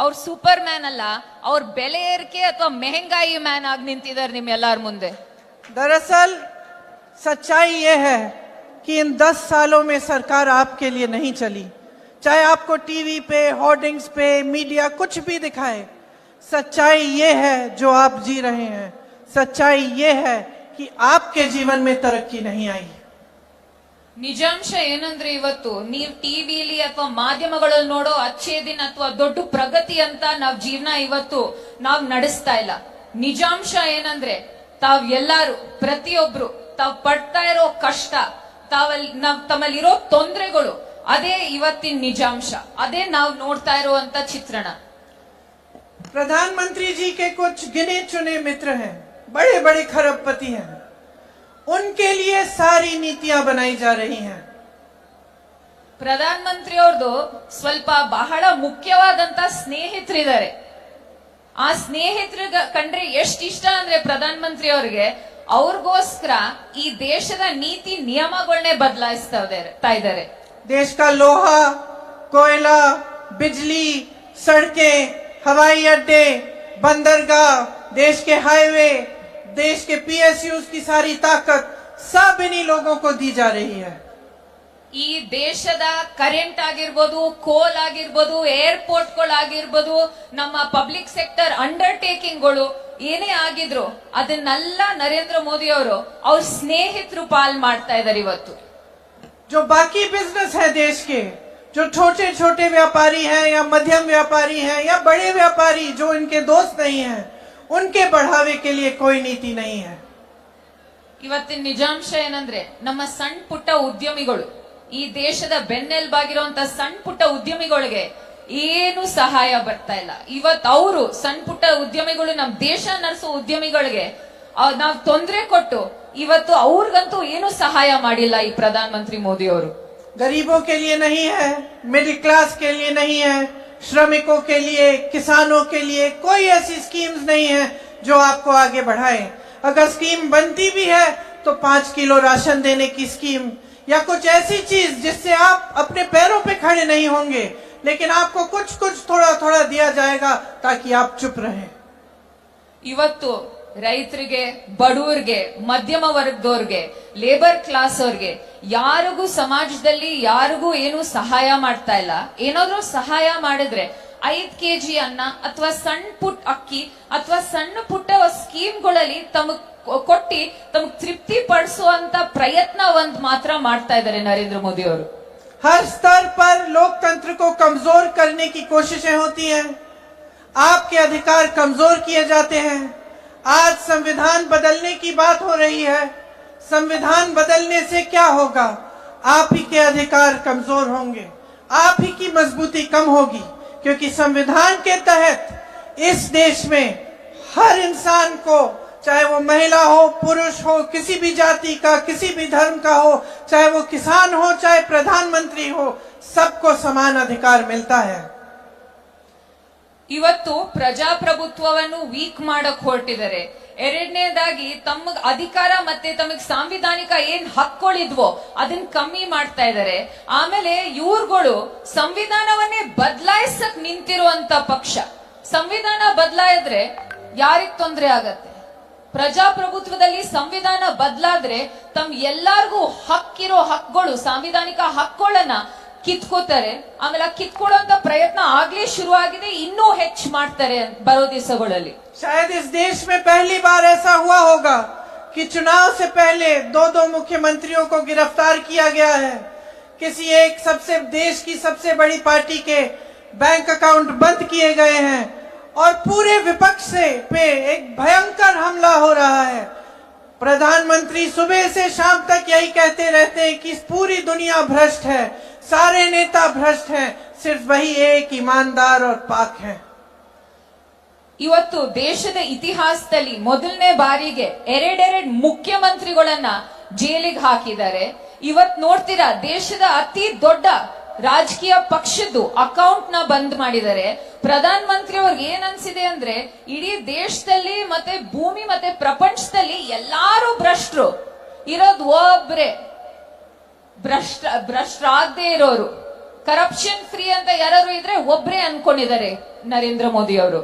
S4: ಅವ್ರ ಸೂಪರ್ ಮ್ಯಾನ್ ಅಲ್ಲ, ಅವ್ರ ಬೆಲೆ ಏರಿಕೆ ಅಥವಾ ಮೆಹಂಗಾಯಿ ಮ್ಯಾನ್ ಆಗಿ ನಿಂತಿದ್ದಾರೆ ನಿಮ್ಮೆಲ್ಲರ ಮುಂದೆ.
S3: दरअसल सच्चाई ये है कि इन 10 सालों में सरकार आपके लिए नहीं चली. चाहे आपको टीवी पे, होर्डिंग्स पे, मीडिया कुछ भी दिखाए, सच्चाई ये है जो आप जी रहे हैं. सच्चाई ये है कि आपके जीवन में तरक्की नहीं आई.
S4: ನಿಜಾಂಶ ಏನಂದ್ರೆ ಇವತ್ತು ನೀವ್ ಟಿವಿಲಿ ಅಥವಾ ಮಾಧ್ಯಮಗಳಲ್ಲಿ ನೋಡೋ ಅಚ್ಚೇ ದಿನ ಅಥವಾ ದೊಡ್ಡ ಪ್ರಗತಿ ಅಂತ ನಾವ್ ಜೀವನ ಇವತ್ತು ನಾವ್ ನಡೆಸ್ತಾ ಇಲ್ಲ. ನಿಜಾಂಶ ಏನಂದ್ರೆ ತಾವ್ ಎಲ್ಲಾರು ಪ್ರತಿಯೊಬ್ರು ತಾವ್ ಪಡ್ತಾ ಇರೋ ಕಷ್ಟ, ತಮ್ಮಲ್ಲಿರೋ ತೊಂದರೆಗಳು, ಅದೇ ಇವತ್ತಿನ ನಿಜಾಂಶ, ಅದೇ ನಾವ್ ನೋಡ್ತಾ ಇರುವಂತ ಚಿತ್ರಣ.
S3: प्रधानमंत्री जी के कुछ गिने चुने मित्र हैं, बड़े बड़े खरबपति हैं, उनके लिए सारी नीतियां बनाई जा रही हैं.
S4: ಪ್ರಧಾನ ಮಂತ್ರಿ ಅವ್ರದ್ದು ಸ್ವಲ್ಪ ಬಹಳ ಮುಖ್ಯವಾದಂತ ಸ್ನೇಹಿತರಿದ್ದಾರೆ. ಆ ಸ್ನೇಹಿತರ ಕಂಡ್ರೆ ಎಷ್ಟು ಇಷ್ಟ ಅಂದ್ರೆ ಪ್ರಧಾನ ಮಂತ್ರಿ ಅವ್ರಿಗೆ, ಅವ್ರಿಗೋಸ್ಕರ ಈ ದೇಶದ ನೀತಿ ನಿಯಮಗಳನ್ನೇ ಬದಲಾಯಿಸ್ತಾ ಇದ್ದಾರೆ.
S3: देश का लोहा, कोयला, बिजली, सड़कें, हवाई अड्डे, बंदरगाह, देश के हाईवे, देश के PSUs की सारी ताकत सब इन्हीं लोगों को दी जा रही है.
S4: ಈ ದೇಶದ ಕರೆಂಟ್ ಆಗಿರ್ಬೋದು, ಕೋಲ್ ಆಗಿರ್ಬೋದು, ಏರ್ಪೋರ್ಟ್ ಗಳಾಗಿರ್ಬೋದು, ನಮ್ಮ ಪಬ್ಲಿಕ್ ಸೆಕ್ಟರ್ ಅಂಡರ್ಟೇಕಿಂಗ್ಗಳು ಏನೇ ಆಗಿದ್ರು ಅದನ್ನೆಲ್ಲ ನರೇಂದ್ರ ಮೋದಿ ಅವರು ಅವ್ರ ಸ್ನೇಹಿತರು ಪಾಲ್ ಮಾಡ್ತಾ ಇದ್ದಾರೆ ಇವತ್ತು.
S3: जो बाकी बिजनेस है देश के, जो छोटे छोटे व्यापारी हैं या मध्यम व्यापारी हैं या बड़े व्यापारी जो इनके दोस्त नहीं हैं, उनके बढ़ावे के लिए कोई नीति नहीं है.
S4: ಇವತ್ತಿನ ನಿಜಾಂಶ ಏನಂದ್ರೆ ನಮ್ಮ ಸಣ್ಣ ಪುಟ್ಟ ಉದ್ಯಮಿಗಳು, ಈ ದೇಶದ ಬೆನ್ನೆಲುಬಾಗಿರುವಂತ ಸಣ್ಣ ಪುಟ್ಟ ಉದ್ಯಮಿಗಳಿಗೆ ಏನು ಸಹಾಯ ಬರ್ತಾ ಇಲ್ಲ. ಇವತ್ತು ಅವರು ಸಣ್ಣ ಪುಟ್ಟ ಉದ್ಯಮಿಗಳು, ನಮ್ ದೇಶ ನಡೆಸೋ ಉದ್ಯಮಿಗಳಿಗೆ ನಾವ್ ತೊಂದರೆ ಕೊಟ್ಟು ಇವತ್ತು ಅವ್ರಿಗಂತೂ ಏನು ಸಹಾಯ ಮಾಡಿಲ್ಲ ಈ ಪ್ರಧಾನ ಮಂತ್ರಿ ಮೋದಿ ಅವರು.
S3: गरीबों के लिए नहीं है, मिडिल क्लास के लिए नहीं है, श्रमिकों के लिए, किसानों के लिए कोई ऐसी स्कीम्स नहीं है जो आपको आगे बढ़ाए. अगर स्कीम बनती भी है तो 5 किलो राशन देने की स्कीम या कुछ ऐसी चीज जिससे आप अपने पैरों पे खड़े नहीं होंगे, लेकिन आपको कुछ कुछ थोड़ा थोड़ा दिया जाएगा ताकि आप चुप रहें.
S4: ಇವತ್ತು ರೈತರಿಗೆ, ಬಡವರಿಗೆ, ಮಧ್ಯಮ ವರ್ಗದವ್ರಿಗೆ, ಲೇಬರ್ ಕ್ಲಾಸ್ ಅವ್ರಿಗೆ ಯಾರಿಗೂ ಸಮಾಜದಲ್ಲಿ ಯಾರಿಗೂ ಏನು ಸಹಾಯ ಮಾಡ್ತಾ ಇಲ್ಲ. ಏನಾದ್ರೂ ಸಹಾಯ ಮಾಡಿದ್ರೆ 5 kg ಅನ್ನ ಅಥವಾ ಸಣ್ಣ ಪುಟ್ಟ ಅಕ್ಕಿ ಅಥವಾ ಸಣ್ಣ ಪುಟ್ಟ ಸ್ಕೀಮ್ಗಳಲ್ಲಿ ತಮಗ್ ಕೊಟ್ಟಿ ತಮಗ್ ತೃಪ್ತಿ ಪಡಿಸುವಂತ ಪ್ರಯತ್ನ ಒಂದ್ ಮಾತ್ರ ಮಾಡ್ತಾ ಇದ್ದಾರೆ ನರೇಂದ್ರ ಮೋದಿ ಅವರು.
S3: हर स्तर पर लोकतंत्र को कमजोर करने की कोशिशें होती हैं. आपके अधिकार कमजोर किए जाते हैं. आज संविधान बदलने की बात हो रही है. संविधान बदलने से क्या होगा? आप ही के अधिकार कमजोर होंगे, आप ही की मजबूती कम होगी, क्योंकि संविधान के तहत इस देश में हर इंसान को, चाहे वो महिला हो, पुरुष हो, किसी भी जाति का, किसी भी धर्म का हो, चाहे वो किसान हो, चाहे प्रधानमंत्री हो, सबको समान अधिकार मिलता है.
S4: ಇವತ್ತು ಪ್ರಜಾಪ್ರಭುತ್ವವನ್ನು ವೀಕ್ ಮಾಡಕ್ ಹೊರಟಿದ್ದಾರೆ. ಎರಡನೇದಾಗಿ ತಮ್ಮ ಅಧಿಕಾರ ಮತ್ತೆ ತಮಗ್ ಸಾಂವಿಧಾನಿಕ ಏನ್ ಹಕ್ಕೊಳಿದ್ವೋ ಅದನ್ನ ಕಮ್ಮಿ ಮಾಡ್ತಾ ಇದ್ದಾರೆ. ಆಮೇಲೆ ಇವ್ರುಗಳು ಸಂವಿಧಾನವನ್ನೇ ಬದಲಾಯಿಸಕ್ ನಿಂತಿರುವಂತ ಪಕ್ಷ. ಸಂವಿಧಾನ ಬದಲಾಯಿದ್ರೆ ಯಾರಿಗ್ ತೊಂದ್ರೆ ಆಗತ್ತೆ? ಪ್ರಜಾಪ್ರಭುತ್ವದಲ್ಲಿ ಸಂವಿಧಾನ ಬದಲಾದ್ರೆ ತಮ್ ಎಲ್ಲಾರ್ಗೂ ಹಕ್ಕಿರೋ ಹಕ್ಗಳು, ಸಾಂವಿಧಾನಿಕ ಹಕ್ಕೊಳ್ಳನ್ನ ಕಿತ್ಕೋತಾರೆ. ಆಮೇಲೆ ಕಿತ್ಕೊಳ್ಳುವಂತ ಪ್ರಯತ್ನ ಆಗ್ಲೇ ಶುರು ಆಗಿದೆ, ಇನ್ನೂ ಹೆಚ್ಚು ಮಾಡ್ತಾರೆ ಬರೋ ದಿವಸಗಳಲ್ಲಿ.
S3: शायद इस देश में पहली बार ऐसा हुआ होगा कि चुनाव से पहले दो मुख्यमंत्रियों को गिरफ्तार किया गया है. किसी एक देश की सबसे बड़ी पार्टी के बैंक अकाउंट बंद किए गए हैं और पूरे विपक्ष पे एक भयंकर हमला हो रहा है. प्रधानमंत्री सुबह से शाम तक यही कहते रहते हैं कि पूरी दुनिया भ्रष्ट है, सारे नेता भ्रष्ट हैं, सिर्फ वही एक ईमानदार और पाक है.
S4: ಇವತ್ತು ದೇಶದ ಇತಿಹಾಸದಲ್ಲಿ ಮೊದಲನೇ ಬಾರಿಗೆ ಎರಡೆರಡು ಮುಖ್ಯಮಂತ್ರಿಗಳನ್ನ ಜೈಲಿಗೆ ಹಾಕಿದ್ದಾರೆ. ಇವತ್ ನೋಡ್ತೀರಾ, ದೇಶದ ಅತಿ ದೊಡ್ಡ ರಾಜಕೀಯ ಪಕ್ಷದ್ದು ಅಕೌಂಟ್ ನ ಬಂದ್ ಮಾಡಿದ್ದಾರೆ. ಪ್ರಧಾನ ಮಂತ್ರಿ ಅವ್ರಿಗೆ ಏನ್ ಅನ್ಸಿದೆ ಅಂದ್ರೆ, ಇಡೀ ದೇಶದಲ್ಲಿ ಮತ್ತೆ ಭೂಮಿ ಮತ್ತೆ ಪ್ರಪಂಚದಲ್ಲಿ ಎಲ್ಲಾರು ಭ್ರಷ್ಟರು ಇರೋದು ಒಬ್ರೆ, ಭ್ರಷ್ಟರಾಗದೆ ಇರೋರು, ಕರಪ್ಷನ್ ಫ್ರೀ ಅಂತ ಯಾರು ಇದ್ರೆ ಒಬ್ರೆ ಅನ್ಕೊಂಡಿದ್ದಾರೆ ನರೇಂದ್ರ ಮೋದಿ ಅವರು.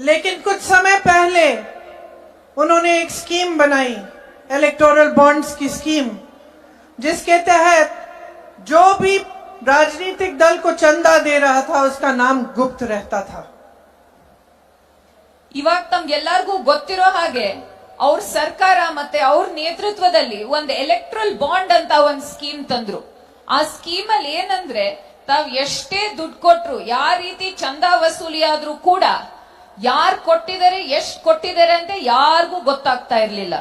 S3: लेकिन कुछ समय पहले उन्होंने एक स्कीम बनाई, इलेक्टोरल बॉन्ड्स की स्कीम, जिसके तहत जो भी राजनीतिक दल को चंदा दे रहा था उसका नाम गुप्त रहता था.
S4: ಇವಾಗ ತಮ್ಗೆಲ್ಲರಿಗೂ ಗೊತ್ತಿರೋ ಹಾಗೆ ಅವ್ರ ಸರ್ಕಾರ ಮತ್ತೆ ಅವ್ರ ನೇತೃತ್ವದಲ್ಲಿ ಒಂದು ಎಲೆಕ್ಟ್ರಲ್ ಬಾಂಡ್ ಅಂತ ಒಂದು ಸ್ಕೀಮ್ ತಂದ್ರು. ಆ ಸ್ಕೀಮ್ ಅಲ್ಲಿ ಏನಂದ್ರೆ, ತಾವ್ ಎಷ್ಟೇ ದುಡ್ಡು ಕೊಟ್ರು, ಯಾವ ರೀತಿ ಚಂದಾ ವಸೂಲಿ ಆದ್ರೂ ಕೂಡ ಯಾರು ಕೊಟ್ಟಿದ್ದಾರೆ, ಎಷ್ಟು ಕೊಟ್ಟಿದ್ದಾರೆ ಅಂತ ಯಾರಿಗೂ ಗೊತ್ತಾಗ್ತಾ ಇರ್ಲಿಲ್ಲ.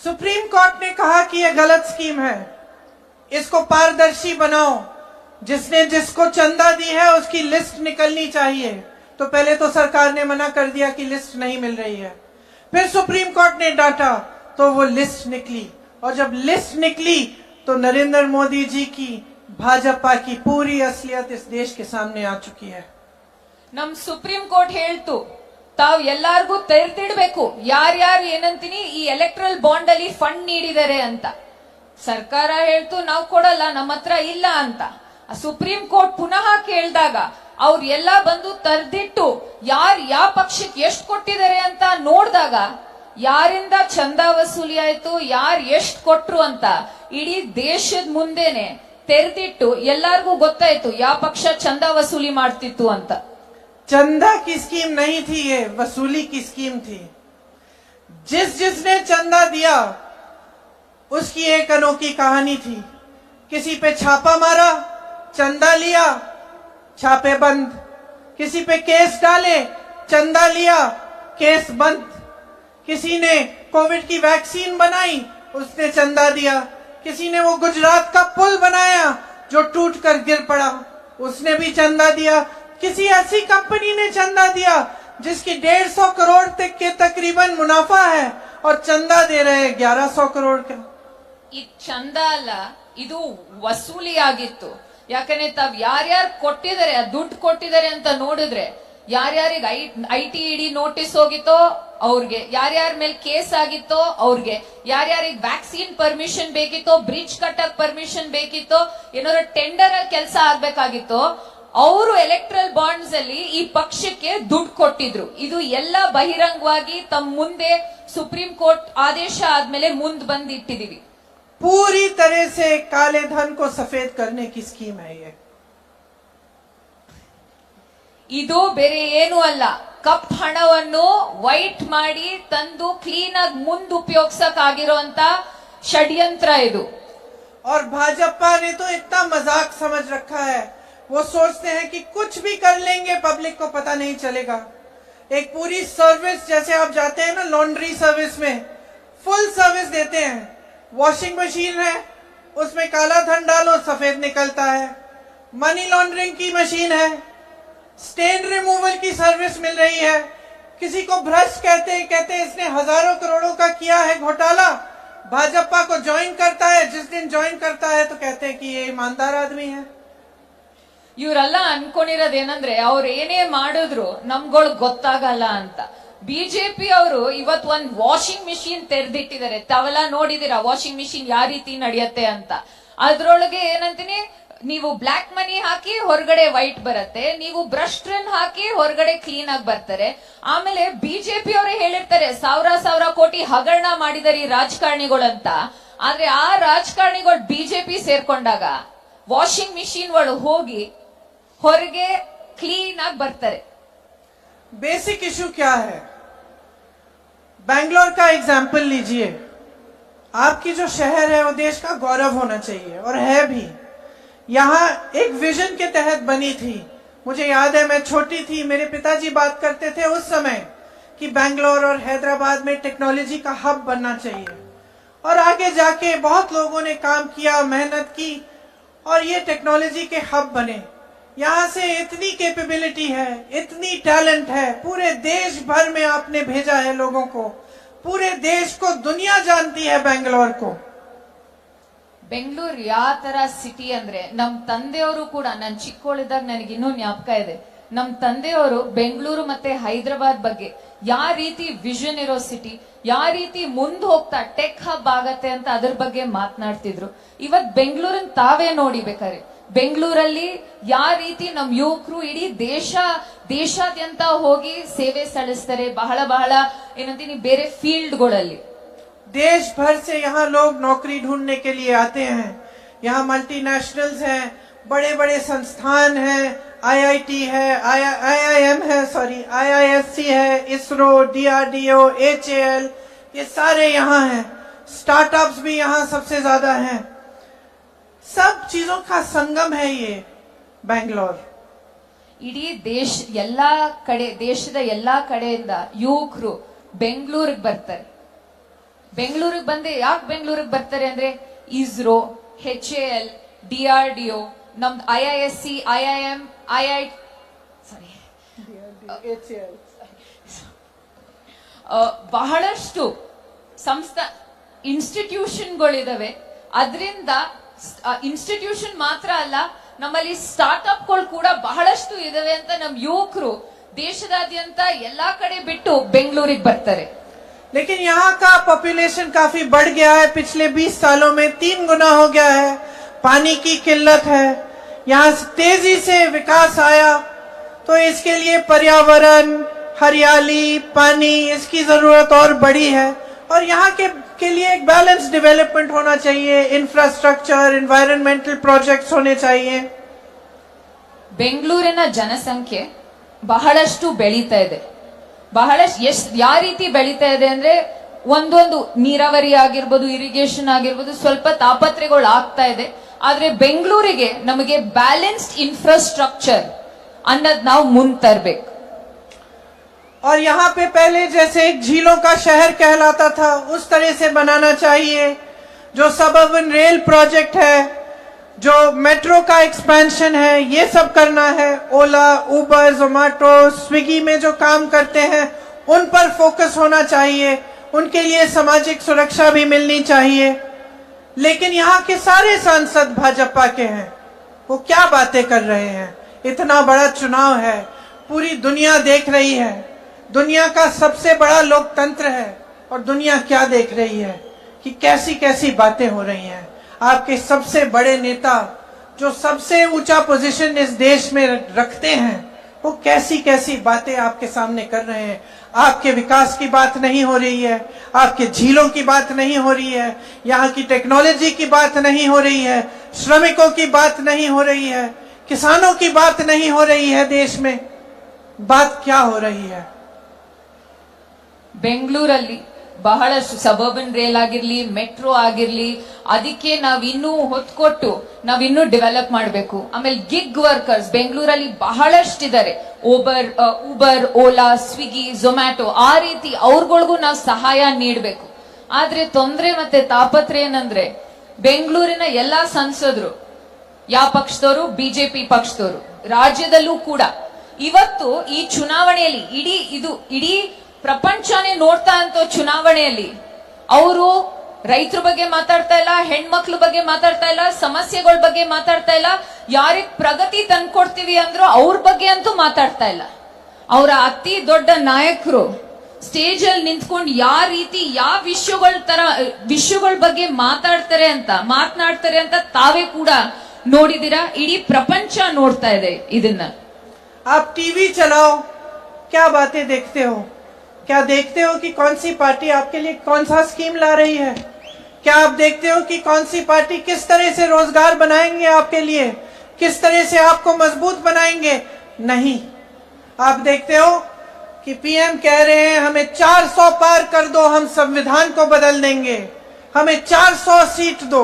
S3: सुप्रीम कोर्ट ने कहा कि यह गलत स्कीम है, इसको पारदर्शी बनाओ, जिसने जिसको चंदा दी है उसकी लिस्ट निकलनी चाहिए. तो पहले तो सरकार ने मना कर दिया कि लिस्ट नहीं मिल रही है, फिर सुप्रीम कोर्ट ने डांटा तो वो लिस्ट निकली, और जब लिस्ट निकली तो नरेंद्र मोदी जी की भाजपा की पूरी असलियत इस देश के सामने आ चुकी है.
S4: ನಮ್ ಸುಪ್ರೀಂ ಕೋರ್ಟ್ ಹೇಳ್ತು, ತಾವ್ ಎಲ್ಲಾರ್ಗೂ ತೆರೆದಿಡ್ಬೇಕು ಯಾರ್ಯಾರು ಏನಂತೀನಿ ಈ ಎಲೆಕ್ಟ್ರಲ್ ಬಾಂಡ್ ಅಲ್ಲಿ ಫಂಡ್ ನೀಡಿದ್ದಾರೆ ಅಂತ. ಸರ್ಕಾರ ಹೇಳ್ತು ನಾವು ಕೊಡಲ್ಲ, ನಮ್ಮ ಹತ್ರ ಇಲ್ಲ ಅಂತ. ಸುಪ್ರೀಂ ಕೋರ್ಟ್ ಪುನಃ ಕೇಳಿದಾಗ ಅವ್ರು ಎಲ್ಲ ಬಂದು ತೆರೆದಿಟ್ಟು ಯಾರು ಯಾವ ಪಕ್ಷಕ್ಕೆ ಎಷ್ಟು ಕೊಟ್ಟಿದ್ದಾರೆ ಅಂತ ನೋಡಿದಾಗ ಯಾರಿಂದ ಚಂದಾ ವಸೂಲಿ ಆಯ್ತು, ಯಾರು ಎಷ್ಟು ಕೊಟ್ರು ಅಂತ ಇಡೀ ದೇಶದ ಮುಂದೆನೆ ತೆರೆದಿಟ್ಟು ಎಲ್ಲಾರ್ಗೂ ಗೊತ್ತಾಯ್ತು ಯಾವ ಪಕ್ಷ ಚಂದಾ ವಸೂಲಿ ಮಾಡ್ತಿತ್ತು ಅಂತ.
S3: चंदा की स्कीम नहीं थी, ये वसूली की स्कीम थी. जिसने चंदा दिया उसकी एक अनोखी कहानी थी. किसी पे छापा मारा, चंदा लिया, छापे बंद. किसी पे केस डाले, चंदा लिया, केस बंद. किसी ने कोविड की वैक्सीन बनाई, उसने चंदा दिया. किसी ने वो गुजरात का पुल बनाया जो टूट कर गिर पड़ा, उसने भी चंदा दिया. किसी ऐसी कंपनी ने चंदा दिया जिसकी 150 करोड़ तक के तकरीबन मुनाफा है और चंदा दे रहे हैं 1100 करोड़ का.
S4: ಈ ಚಂದ ಅಲ್ಲ, ಇದು ವಸೂಲಿ ಆಗಿತ್ತು. ಯಾಕಂದ್ರೆ ತಾವ್ ಯಾರ್ಯಾರು ಕೊಟ್ಟಿದ್ದಾರೆ, ದುಡ್ಡು ಕೊಟ್ಟಿದ್ದಾರೆ ಅಂತ ನೋಡಿದ್ರೆ ಯಾರ್ಯಾರಿಗೆ ITED ನೋಟಿಸ್ ಹೋಗಿತ್ತೋ ಅವ್ರಿಗೆ, ಯಾರ್ಯಾರ ಮೇಲೆ ಕೇಸ್ ಆಗಿತ್ತೋ ಅವ್ರಿಗೆ, ಯಾರ್ಯಾರಿಗೆ ವ್ಯಾಕ್ಸಿನ್ ಪರ್ಮಿಷನ್ ಬೇಕಿತ್ತೋ, ಬ್ರಿಡ್ಜ್ ಕಟ್ಟಕ್ ಪರ್ಮಿಷನ್ ಬೇಕಿತ್ತೋ, ಏನಾದ್ರು ಟೆಂಡರ್ ಅಲ್ಲಿ ಕೆಲಸ ಆಗ್ಬೇಕಾಗಿತ್ತೋ, ಅವರು ಎಲೆಕ್ಟ್ರಲ್ ಬಾಂಡ್ಸ್ ಅಲ್ಲಿ ಈ ಪಕ್ಷಕ್ಕೆ ದುಡ್ಡು ಕೊಟ್ಟಿದ್ರು. ಇದು ಎಲ್ಲ ಬಹಿರಂಗವಾಗಿ ತಮ್ಮ ಮುಂದೆ ಸುಪ್ರೀಂ ಕೋರ್ಟ್ ಆದೇಶ ಆದ್ಮೇಲೆ ಮುಂದ್ ಬಂದ್ ಇಟ್ಟಿದೀವಿ.
S3: पूरी तरह से काले धन को सफेद करने की स्कीम है ये.
S4: ಇದು ಬೇರೆ ಏನು ಅಲ್ಲ, ಕಪ್ ಹಣವನ್ನು ವೈಟ್ ಮಾಡಿ ತಂದು ಕ್ಲೀನ್ ಆಗಿ ಮುಂದ್ ಉಪಯೋಗಿಸಕ್ ಆಗಿರುವಂತ ಷಡ್ಯಂತ್ರ ಇದು.
S3: और भाजपा ने तो इतना मजाक समझ रखा है, वो सोचते हैं कि कुछ भी कर लेंगे, पब्लिक को पता नहीं चलेगा. एक पूरी सर्विस, जैसे आप जाते हैं ना लॉन्ड्री सर्विस में, फुल सर्विस देते हैं. वॉशिंग मशीन है, उसमें काला धन डालो, सफेद निकलता है. मनी लॉन्ड्रिंग की मशीन है, स्टेन रिमूवल की सर्विस मिल रही है. किसी को भ्रष्ट कहते हैं इसने हजारों करोड़ों का किया है घोटाला, भाजपा को ज्वाइन करता है. जिस दिन ज्वाइन करता है तो कहते हैं कि ये ईमानदार आदमी है.
S4: ಇವರೆಲ್ಲ ಅನ್ಕೊಂಡಿರೋದೇನಂದ್ರೆ ಅವ್ರು ಏನೇ ಮಾಡಿದ್ರು ನಮ್ಗಳು ಗೊತ್ತಾಗಲ್ಲ ಅಂತ. ಬಿಜೆಪಿ ಅವರು ಇವತ್ ಒಂದ್ ವಾಷಿಂಗ್ ಮಿಷಿನ್ ತೆರೆದಿಟ್ಟಿದ್ದಾರೆ. ತಾವೆಲ್ಲ ನೋಡಿದೀರಾ ವಾಷಿಂಗ್ ಮಿಷಿನ್ ಯಾವ ರೀತಿ ನಡೆಯುತ್ತೆ ಅಂತ. ಅದ್ರೊಳಗೆ ಏನಂತೀನಿ, ನೀವು ಬ್ಲಾಕ್ ಮನಿ ಹಾಕಿ ಹೊರಗಡೆ ವೈಟ್ ಬರುತ್ತೆ, ನೀವು ಬ್ರಷ್ ಟ್ರಿನ್ ಹಾಕಿ ಹೊರಗಡೆ ಕ್ಲೀನ್ ಆಗಿ ಬರ್ತಾರೆ. ಆಮೇಲೆ ಬಿಜೆಪಿ ಅವರೇ ಹೇಳಿರ್ತಾರೆ ಸಾವಿರ ಕೋಟಿ ಹಗರಣ ಮಾಡಿದಾರೆ ಈ ರಾಜಕಾರಣಿಗಳಂತ. ಆದ್ರೆ ಆ ರಾಜಕಾರಣಿಗಳು ಬಿಜೆಪಿ ಸೇರ್ಕೊಂಡಾಗ ವಾಷಿಂಗ್ ಮಿಷಿನ್ ಒಳಗೆ ಹೋಗಿ ಹೊರಗೆ ಕ್ಲೀನ್ ಆಗಿ ಬರ್ತಾರೆ.
S3: बेसिक इशू क्या है? बैंगलोर का एग्जाम्पल लीजिए. आपकी जो शहर है वो देश का गौरव होना चाहिए और है भी. यहाँ एक विजन के तहत बनी थी. मुझे याद है मैं छोटी थी, मेरे पिताजी बात करते थे उस समय कि बैंगलोर और हैदराबाद में टेक्नोलॉजी का हब बनना चाहिए. और आगे जाके बहुत लोगों ने काम किया, मेहनत की और ये टेक्नोलॉजी के हब बने. यहाँ से इतनी कैपेबिलिटी है, इतनी टैलेंट है. पूरे देश भर में आपने भेजा है लोगों को. पूरे देश को दुनिया जानती है बैंगलोर को.
S4: ಬೆಂಗಳೂರು ಯಾವ ತರ ಸಿಟಿ ಅಂದ್ರೆ, ನಮ್ ತಂದೆಯವರು ಕೂಡ, ನನ್ ಚಿಕ್ಕೋಳಿದಾಗ ನನಗೆ ಇನ್ನೂ ಜ್ಞಾಪಕ ಇದೆ, ನಮ್ ತಂದೆಯವರು ಬೆಂಗಳೂರು ಮತ್ತೆ ಹೈದರಾಬಾದ್ ಬಗ್ಗೆ ಯಾವ ರೀತಿ ವಿಷನ್ ಇರೋ ಸಿಟಿ, ಯಾವ ರೀತಿ ಮುಂದ್ ಹೋಗ್ತಾ ಟೆಕ್ ಹಬ್ ಆಗತ್ತೆ ಅಂತ ಅದ್ರ ಬಗ್ಗೆ ಮಾತನಾಡ್ತಿದ್ರು. ಇವತ್ ಬೆಂಗಳೂರನ್ ತಾವೇ ನೋಡಿ ಬೇಕಾರೆ, ಬೆಂಗಳೂರಲ್ಲಿ ಯಾವ ರೀತಿ ನಮ್ ಯುವಕರು ಇಡೀ ದೇಶಾದ್ಯಂತ ಹೋಗಿ ಸೇವೆ ಸಲ್ಲಿಸ್ತಾರೆ. ಬಹಳ ಏನಂತೀನಿ ಬೇರೆ ಫೀಲ್ಡ್ಗಳಲ್ಲಿ.
S3: देश भर से यहाँ लोग नौकरी ढूंढने के लिए आते हैं. यहाँ मल्टीनेशनल्स हैं, बड़े बड़े संस्थान हैं, आईआईटी है, आईआईएम है, आईआईएससी है, इसरो, डीआरडीओ, एचएएल, ये सारे यहाँ हैं. स्टार्टअप्स भी यहाँ सबसे ज्यादा हैं. सब चीजों का संगम है ये बैंगलोर.
S4: ಇಡೀ ದೇಶದ ಎಲ್ಲಾ ಕಡೆಯಿಂದ ಯುವಕರು ಬೆಂಗಳೂರಿಗೆ ಬರ್ತಾರೆ. ಬೆಂಗಳೂರಿಗೆ ಬಂದೆ ಯಾಕೆ ಬೆಂಗಳೂರಿಗೆ ಬರ್ತಾರೆ ಅಂದ್ರೆ, ಇಸ್ರೋ, HAL, DRDO, ನಮ್ದು IISC, IIM, ಬಹಳಷ್ಟು ಸಂಸ್ಥಾ ಇನ್ಸ್ಟಿಟ್ಯೂಷನ್ಗಳಿದಾವೆ. ಅದರಿಂದ ಇನ್ಸ್ಟಿಟ್ಯೂಷನ್ ಮಾತ್ರ ಅಲ್ಲ, ನಮ್ಮಲ್ಲಿ ಸ್ಟಾರ್ಟ್ಅಪ್ಗಳು ಕೂಡ ಬಹಳಷ್ಟು ಇದಾವೆ ಅಂತ ನಮ್ ಯುವಕರು ದೇಶದಾದ್ಯಂತ ಎಲ್ಲಾ ಕಡೆ ಬಿಟ್ಟು ಬೆಂಗಳೂರಿಗೆ ಬರ್ತಾರೆ.
S3: लेकिन यहाँ का पॉपुलेशन काफी बढ़ गया है. पिछले 20 सालों में 3 गुना हो गया है. पानी की किल्लत है. यहाँ तेजी से विकास आया तो इसके लिए पर्यावरण, हरियाली, पानी, इसकी जरूरत और बड़ी है. और यहाँ के लिए एक बैलेंस डेवलपमेंट होना चाहिए. इंफ्रास्ट्रक्चर, एनवायरमेंटल प्रोजेक्ट्स होने चाहिए.
S4: ಬೆಂಗಳೂರಿನ ಜನಸಂಖ್ಯೆ ಬಹಳಷ್ಟು ಬೆಳೀತಾ ಇದೆ. ಯಾವ ರೀತಿ ಬೆಳೀತಾ ಇದೆ ಅಂದ್ರೆ, ಒಂದೊಂದು ನೀರಾವರಿ ಆಗಿರ್ಬೋದು, ಇರಿಗೇಷನ್ ಆಗಿರ್ಬೋದು, ಸ್ವಲ್ಪ ತಾಪತ್ರೆಗಳು ಆಗ್ತಾ ಇದೆ. ಆದ್ರೆ ಬೆಂಗಳೂರಿಗೆ ನಮಗೆ ಬ್ಯಾಲೆನ್ಸ್ಡ್ ಇನ್ಫ್ರಾಸ್ಟ್ರಕ್ಚರ್ ಅನ್ನೋದು ನಾವು ಮುಂದೆ ತರಬೇಕು.
S3: और यहाँ पे पहले जैसे एक झीलों का शहर कहलाता था, उस तरह से बनाना चाहिए. जो सबअर्बन रेल प्रोजेक्ट है, जो मेट्रो का एक्सपेंशन है, ये सब करना है. ओला, उबर, जोमेटो, स्विगी में जो काम करते हैं उन पर फोकस होना चाहिए. उनके लिए सामाजिक सुरक्षा भी मिलनी चाहिए. लेकिन यहाँ के सारे सांसद भाजपा के हैं. वो क्या बातें कर रहे हैं? इतना बड़ा चुनाव है, पूरी दुनिया देख रही है. दुनिया का सबसे बड़ा लोकतंत्र है और दुनिया क्या देख रही है कि कैसी कैसी बातें हो रही हैं. आपके सबसे बड़े नेता जो सबसे ऊंचा पोजीशन इस देश में रखते हैं, वो कैसी कैसी बातें आपके सामने कर रहे हैं. आपके विकास की बात नहीं हो रही है, आपके झीलों की बात नहीं हो रही है, यहाँ की टेक्नोलॉजी की बात नहीं हो रही है, श्रमिकों की बात नहीं हो रही है, किसानों की बात नहीं हो रही है. देश में बात क्या हो रही है?
S4: ಬೆಂಗಳೂರಲ್ಲಿ ಬಹಳಷ್ಟು ಸಬರ್ಬನ್ ರೇಲ್ ಆಗಿರ್ಲಿ, ಮೆಟ್ರೋ ಆಗಿರ್ಲಿ, ಅದಕ್ಕೆ ನಾವಿನ್ನೂ ಹೊತ್ಕೊಟ್ಟು ನಾವಿನ್ನೂ ಡೆವಲಪ್ ಮಾಡಬೇಕು. ಆಮೇಲೆ ಗಿಗ್ ವರ್ಕರ್ಸ್ ಬೆಂಗಳೂರಲ್ಲಿ ಬಹಳಷ್ಟಿದ್ದಾರೆ. ಉಬರ್, ಓಲಾ, ಸ್ವಿಗ್ಗಿ, ಝೊಮ್ಯಾಟೊ, ಆ ರೀತಿ ಅವ್ರಗಳಿಗೂ ನಾವು ಸಹಾಯ ನೀಡಬೇಕು. ಆದ್ರೆ ತೊಂದ್ರೆ ಮತ್ತೆ ತಾಪತ್ರೆ ಏನಂದ್ರೆ, ಬೆಂಗಳೂರಿನ ಎಲ್ಲಾ ಸಂಸದರು ಯಾವ ಪಕ್ಷದವರು? ಬಿಜೆಪಿ ಪಕ್ಷದವರು. ರಾಜ್ಯದಲ್ಲೂ ಕೂಡ ಇವತ್ತು ಈ ಚುನಾವಣೆಯಲ್ಲಿ ಇಡೀ ಪ್ರಪಂಚನೇ ನೋಡ್ತಾ ಅಂತ ಚುನಾವಣೆಯಲ್ಲಿ ಅವರು ರೈತರ ಬಗ್ಗೆ ಮಾತಾಡ್ತಾ ಇಲ್ಲ, ಹೆಣ್ಮಕ್ಳ ಬಗ್ಗೆ ಮಾತಾಡ್ತಾ ಇಲ್ಲ, ಸಮಸ್ಯೆಗಳ ಬಗ್ಗೆ ಮಾತಾಡ್ತಾ ಇಲ್ಲ. ಯಾರಿಗ್ ಪ್ರಗತಿ ತಂದ್ಕೊಡ್ತೀವಿ ಅಂದ್ರೂ ಅವ್ರ ಬಗ್ಗೆ ಅಂತೂ ಮಾತಾಡ್ತಾ ಇಲ್ಲ. ಅವರ ಅತಿ ದೊಡ್ಡ ನಾಯಕರು ಸ್ಟೇಜ್ ಅಲ್ಲಿ ನಿಂತ್ಕೊಂಡು ಯಾವ ರೀತಿ ಯಾವ ವಿಷಯಗಳ ಬಗ್ಗೆ ಮಾತನಾಡ್ತಾರೆ ಅಂತ ತಾವೇ ಕೂಡ ನೋಡಿದಿರಾ. ಇಡೀ ಪ್ರಪಂಚ ನೋಡ್ತಾ ಇದೆ ಇದನ್ನ.
S3: आप टीवी चलाओ, क्या बातें देखते हो? क्या देखते हो कि कौन सी पार्टी आपके लिए कौन सा स्कीम ला रही है? क्या आप देखते हो कि कौन सी पार्टी किस तरह से रोजगार बनाएंगे आपके लिए, किस तरह से आपको मजबूत बनाएंगे? नहीं, आप देखते हो कि पीएम कह रहे हैं हमें 400 पार कर दो, हम संविधान को बदल देंगे, हमें 400 सीट दो.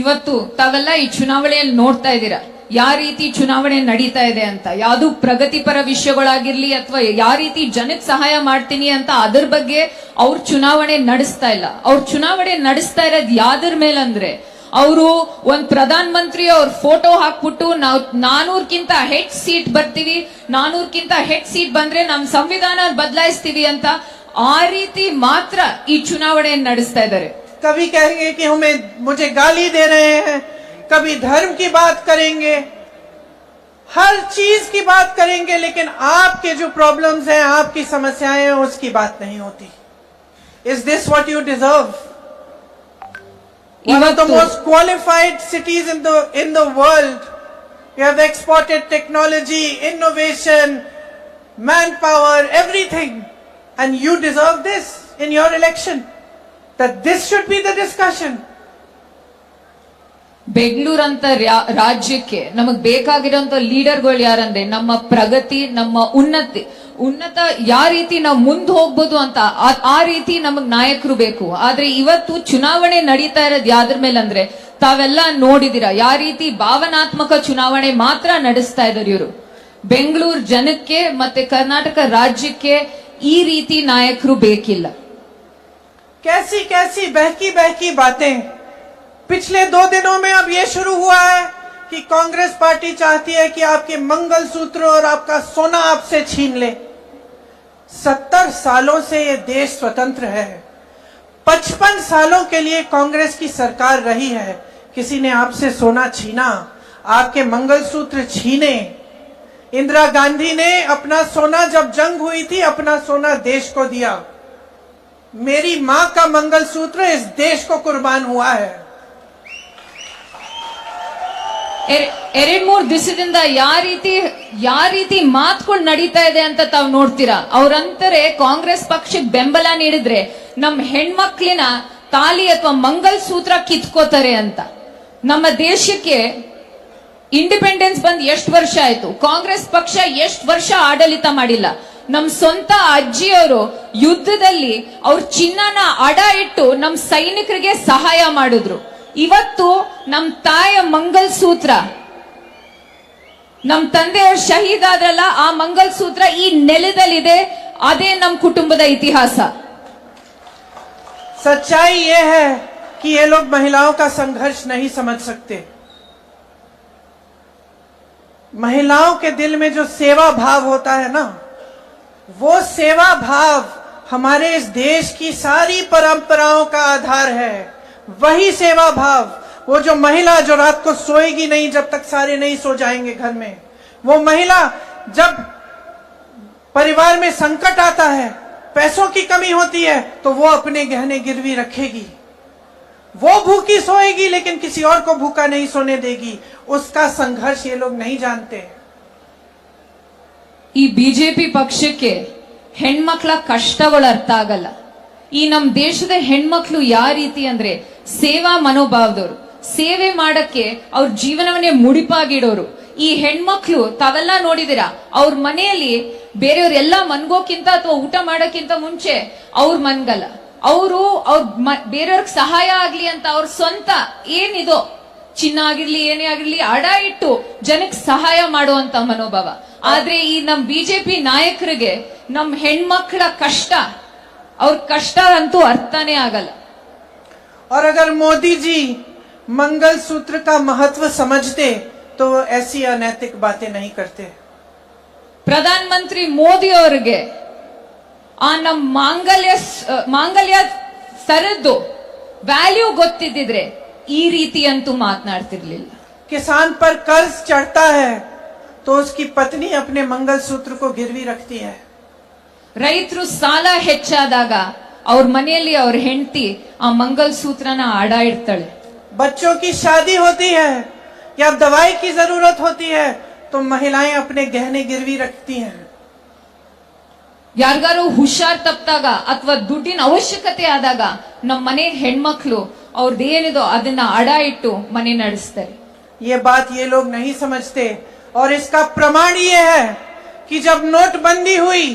S4: ಇವತ್ತು ತಾವೆಲ್ಲ ಈ ಚುನಾವಣೆಯಲ್ಲಿ ನೋಡ್ತಾ ಇದ್ದೀರಾ ಯಾವ ರೀತಿ ಚುನಾವಣೆ ನಡೀತಾ ಇದೆ ಅಂತ. ಯಾವುದು ಪ್ರಗತಿಪರ ವಿಷಯಗಳಾಗಿರ್ಲಿ ಅಥವಾ ಯಾವ ರೀತಿ ಜನಕ್ಕೆ ಸಹಾಯ ಮಾಡ್ತೀನಿ ಅಂತ ಅದ್ರ ಬಗ್ಗೆ ಅವ್ರ ಚುನಾವಣೆ ನಡೆಸ್ತಾ ಇಲ್ಲ. ಅವ್ರ ಚುನಾವಣೆ ನಡೆಸ್ತಾ ಇರೋದು ಯಾವ್ದ್ರ ಮೇಲಂದ್ರೆ, ಅವರು ಒಂದ್ ಪ್ರಧಾನ ಮಂತ್ರಿ ಅವ್ರ ಫೋಟೋ ಹಾಕ್ಬಿಟ್ಟು ನಾವು 400ಕ್ಕಿಂತ ಹೆಚ್ಚು ಸೀಟ್ ಬರ್ತೀವಿ, 400ಕ್ಕಿಂತ ಹೆಚ್ಚು ಸೀಟ್ ಬಂದ್ರೆ ನಮ್ ಸಂವಿಧಾನ ಬದಲಾಯಿಸ್ತೀವಿ ಅಂತ ಆ ರೀತಿ ಮಾತ್ರ ಈ ಚುನಾವಣೆ ನಡೆಸ್ತಾ ಇದ್ದಾರೆ.
S3: कभी कहेंगे कि मुझे गाली दे रहे हैं, कभी धर्म की बात करेंगे, हर चीज की बात करेंगे, लेकिन आपके जो प्रॉब्लम्स हैं, आपकी समस्याएं हैं, उसकी बात नहीं होती. Is this what you deserve? One of the most qualified cities in the world. You have exported technology, innovation, manpower, everything, and you deserve this in your election. That this should be the discussion.
S4: ಬೆಂಗಳೂರಂತ ರಾಜ್ಯಕ್ಕೆ ನಮಗ್ ಬೇಕಾಗಿರೋಂತ ಲೀಡರ್ಗಳು ಯಾರಂದ್ರೆ ನಮ್ಮ ಪ್ರಗತಿ, ನಮ್ಮ ಉನ್ನತ ಯಾವ ರೀತಿ ನಾವು ಮುಂದೆ ಹೋಗ್ಬೋದು ಅಂತ ಆ ರೀತಿ ನಮಗ್ ನಾಯಕರು ಬೇಕು. ಆದ್ರೆ ಇವತ್ತು ಚುನಾವಣೆ ನಡೀತಾ ಇರೋದು ಯಾವ್ದ್ರ ಮೇಲೆ ಅಂದ್ರೆ, ತಾವೆಲ್ಲ ನೋಡಿದಿರ ಯಾವ ರೀತಿ ಭಾವನಾತ್ಮಕ ಚುನಾವಣೆ ಮಾತ್ರ ನಡೆಸ್ತಾ ಇದಾರೆ ಇವರು. ಬೆಂಗಳೂರು ಜನಕ್ಕೆ ಮತ್ತೆ ಕರ್ನಾಟಕ ರಾಜ್ಯಕ್ಕೆ ಈ ರೀತಿ ನಾಯಕರು ಬೇಕಿಲ್ಲ.
S3: कैसी कैसी बहकी बहकी बातें. पिछले 2 दिनों में अब ये शुरू हुआ है कि कांग्रेस पार्टी चाहती है कि आपके मंगलसूत्र और आपका सोना आपसे छीन ले. 70 सालों से ये देश स्वतंत्र है. 55 सालों के लिए कांग्रेस की सरकार रही है. किसी ने आपसे सोना छीना, आपके मंगलसूत्र छीने? इंदिरा गांधी ने अपना सोना, जब जंग हुई थी, अपना सोना देश को दिया. मेरी मां का मंगलसूत्र इस देश को कुर्बान हुआ है.
S4: 2-3 ದಿವಸದಿಂದ ಯಾವ ರೀತಿ ಮಾತುಗಳು ನಡೀತಾ ಇದೆ ಅಂತ ತಾವು ನೋಡ್ತೀರಾ. ಅವ್ರಂತಾರೆ ಕಾಂಗ್ರೆಸ್ ಪಕ್ಷಕ್ಕೆ ಬೆಂಬಲ ನೀಡಿದ್ರೆ ನಮ್ ಹೆಣ್ಮಕ್ಳಿನ ತಾಲಿ ಅಥವಾ ಮಂಗಲಸೂತ್ರ ಕಿತ್ಕೋತಾರೆ ಅಂತ. ನಮ್ಮ ದೇಶಕ್ಕೆ ಇಂಡಿಪೆಂಡೆನ್ಸ್ ಬಂದ್ ಎಷ್ಟು ವರ್ಷ ಆಯ್ತು? ಕಾಂಗ್ರೆಸ್ ಪಕ್ಷ ಎಷ್ಟು ವರ್ಷ ಆಡಳಿತ ಮಾಡಿಲ್ಲ. ನಮ್ ಸ್ವಂತ ಅಜ್ಜಿಯವರು ಯುದ್ಧದಲ್ಲಿ ಅವ್ರ ಚಿನ್ನನ ಅಡ ಇಟ್ಟು ನಮ್ ಸೈನಿಕರಿಗೆ ಸಹಾಯ ಮಾಡಿದ್ರು. ಇವತ್ತು ನಮ್ ತಾಯ ಮಂಗಲಸೂತ್ರ, ನಮ್ ತಂದೆಯವರು ಶಹೀದ್ ಆದ್ರಲ್ಲ, ಆ ಮಂಗಲಸೂತ್ರ ಈ ನೆಲದಲ್ಲಿದೆ. ಅದೇ ನಮ್ ಕುಟುಂಬದ ಇತಿಹಾಸ.
S3: सच्चाई ये है कि ये लोग महिलाओं का संघर्ष नहीं समझ सकते. महिलाओं के दिल में जो सेवा भाव होता है ना, वो सेवा भाव हमारे इस देश की सारी परंपराओं का आधार है. वही सेवा भाव, वो जो महिला जो रात को सोएगी नहीं जब तक सारे नहीं सो जाएंगे घर में, वो महिला जब परिवार में संकट आता है, पैसों की कमी होती है, तो वो अपने गहने गिरवी रखेगी. वो भूखी सोएगी लेकिन किसी और को भूखा नहीं सोने देगी. उसका संघर्ष ये लोग नहीं जानते.
S4: ಈ ಬಿಜೆಪಿ ಪಕ್ಷಕ್ಕೆ ಹೆಣ್ಮಕ್ಳ ಕಷ್ಟಗಳು ಅರ್ಥ ಆಗಲ್ಲ. ಈ ನಮ್ ದೇಶದ ಹೆಣ್ಮಕ್ಳು ಯಾವ ರೀತಿ ಅಂದ್ರೆ ಸೇವಾ ಮನೋಭಾವದವರು, ಸೇವೆ ಮಾಡಕ್ಕೆ ಅವ್ರ ಜೀವನವನ್ನೇ ಮುಡಿಪಾಗಿಡೋರು. ಈ ಹೆಣ್ಮಕ್ಳು ತಾವೆಲ್ಲ ನೋಡಿದಿರಾ, ಅವ್ರ ಮನೆಯಲ್ಲಿ ಬೇರೆಯವ್ರೆಲ್ಲ ಮನ್ಗೋಕ್ಕಿಂತ ಅಥವಾ ಊಟ ಮಾಡಕ್ಕಿಂತ ಮುಂಚೆ ಅವ್ರ ಮನ್ಗಲ್ಲ. ಅವರು ಬೇರೆಯವ್ರಿಗೆ ಸಹಾಯ ಆಗ್ಲಿ ಅಂತ ಅವ್ರ ಸ್ವಂತ ಏನಿದೋ ಚಿನ್ನ ಆಗಿರ್ಲಿ ಏನೇ ಆಗಿರ್ಲಿ ಅಡ ಇಟ್ಟು ಜನಕ್ಕೆ ಸಹಾಯ ಮಾಡುವಂತ ಮನೋಭಾವ. ಆದ್ರೆ ಈ ನಮ್ ಬಿಜೆಪಿ ನಾಯಕರಿಗೆ ನಮ್ ಹೆಣ್ಮಕ್ಳ ಕಷ್ಟ, ಅವ್ರ ಕಷ್ಟ ಅಂತೂ ಅರ್ಥನೇ ಆಗಲ್ಲ.
S3: और अगर मोदी जी मंगलसूत्र का महत्व समझते तो वो ऐसी अनैतिक बातें नहीं करते.
S4: ಪ್ರಧಾನ ಮಂತ್ರಿ ಮೋದಿ ಅವರಿಗೆ ಆ ನಮ್ ಮಾಂಗಲ್ಯ ಸರದ್ದು ವ್ಯಾಲ್ಯೂ ಗೊತ್ತಿದ್ದಿದ್ರೆ ಈ ರೀತಿ ಅಂತೂ ಮಾತನಾಡ್ತಿರ್ಲಿಲ್ಲ.
S3: किसान पर कर्ज चढ़ता है तो उसकी पत्नी अपने मंगलसूत्र को गिरवी रखती है.
S4: ರೈತರು ಸಾಲ ಹೆಚ್ಚಾದಾಗ ಅವ್ರ ಮನೆಯಲ್ಲಿ ಅವ್ರ ಹೆಂಡತಿ ಆ ಮಂಗಲಸೂತ್ರನ ಅಡ ಇಡ್ತಾಳೆ.
S3: बच्चों की शादी होती है या दवाई की जरूरत होती है तो महिलाएं अपने गहने गिरवी रखती हैं.
S4: ಯಾರಿಗಾರು ಹುಷಾರ್ ತಪ್ಪಿದಾಗ ಅಥವಾ ದುಡ್ಡಿನ ಅವಶ್ಯಕತೆ ಆದಾಗ ನಮ್ಮ ಮನೆ ಹೆಣ್ಮಕ್ಳು ಅವ್ರದ್ದೇನಿದೋ ಅದನ್ನ ಅಡ ಇಟ್ಟು ಮನೆ ನಡೆಸ್ತಾರೆ.
S3: ये बात ये लोग नहीं समझते और इसका प्रमाण ये है कि जब नोटबंदी हुई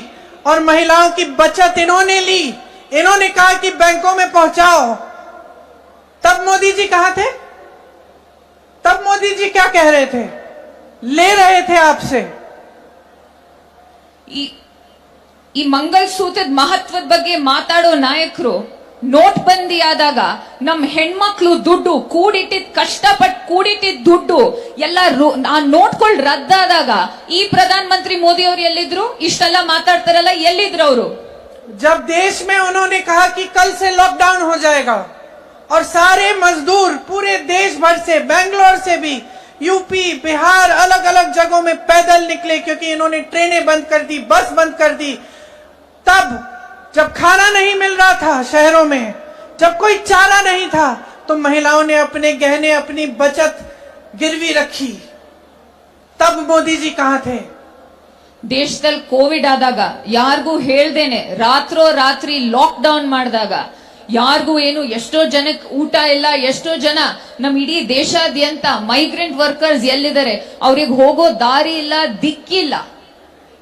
S3: और महिलाओं की बचत इन्होंने ली, इन्होंने कहा कि बैंकों में पहुंचाओ, तब मोदी जी कहां थे? तब मोदी जी क्या कह रहे थे? ले रहे थे आपसे.
S4: ಈ ಮಂಗಲಸೂತ್ರದ ಮಹತ್ವದ ಬಗ್ಗೆ ಮಾತಾಡೋ ನಾಯಕರು ನೋಟ್ ಬಂದಿ ಆದಾಗ ನಮ್ ಹೆಣ್ಮಕ್ಳು ದುಡ್ಡು ಕೂಡಿಟ್ಟಿದ್ ಕಷ್ಟಪಟ್ಟು ಕೂಡಿಟ್ಟಿದ್ ದುಡ್ಡು ಎಲ್ಲ ಆ ನೋಟ್ಗಳು ರದ್ದಾದಾಗ ಈ ಪ್ರಧಾನ ಮಂತ್ರಿ ಮೋದಿ ಅವರು ಎಲ್ಲಿದ್ರು? ಇಷ್ಟೆಲ್ಲ ಮಾತಾಡ್ತಾರಲ್ಲ, ಎಲ್ಲಿದ್ರು ಅವರು?
S3: जब देश में उन्होंने कहा कि कल से लॉकडाउन हो जाएगा और सारे मजदूर पूरे देश भर से, बेंगलोर से भी, यूपी, बिहार, अलग अलग जगहों में पैदल निकले क्योंकि इन्होंने ट्रेनें बंद कर दी, बस बंद कर दी. तब जब खाना नहीं मिल रहा था शहरों में, जब कोई चारा नहीं था, तो महिलाओं ने अपने गहने, अपनी बचत गिरवी रखी. तब मोदी जी कहां थे?
S4: ದೇಶದಲ್ಲಿ ಕೋವಿಡ್ ಆದಾಗ ಯಾರಿಗೂ ಹೇಳ್ದೇನೆ ರಾತ್ರೋ ರಾತ್ರಿ ಲಾಕ್ ಡೌನ್ ಮಾಡಿದಾಗ ಯಾರಿಗೂ ಏನು, ಎಷ್ಟೋ ಜನಕ್ಕೆ ಊಟ ಇಲ್ಲ, ಎಷ್ಟೋ ಜನ ನಮ್ ಇಡೀ ದೇಶಾದ್ಯಂತ ಮೈಗ್ರೆಂಟ್ ವರ್ಕರ್ಸ್ ಎಲ್ಲಿದ್ದಾರೆ ಅವ್ರಿಗೆ ಹೋಗೋ ದಾರಿ ಇಲ್ಲ, ದಿಕ್ಕಿಲ್ಲ.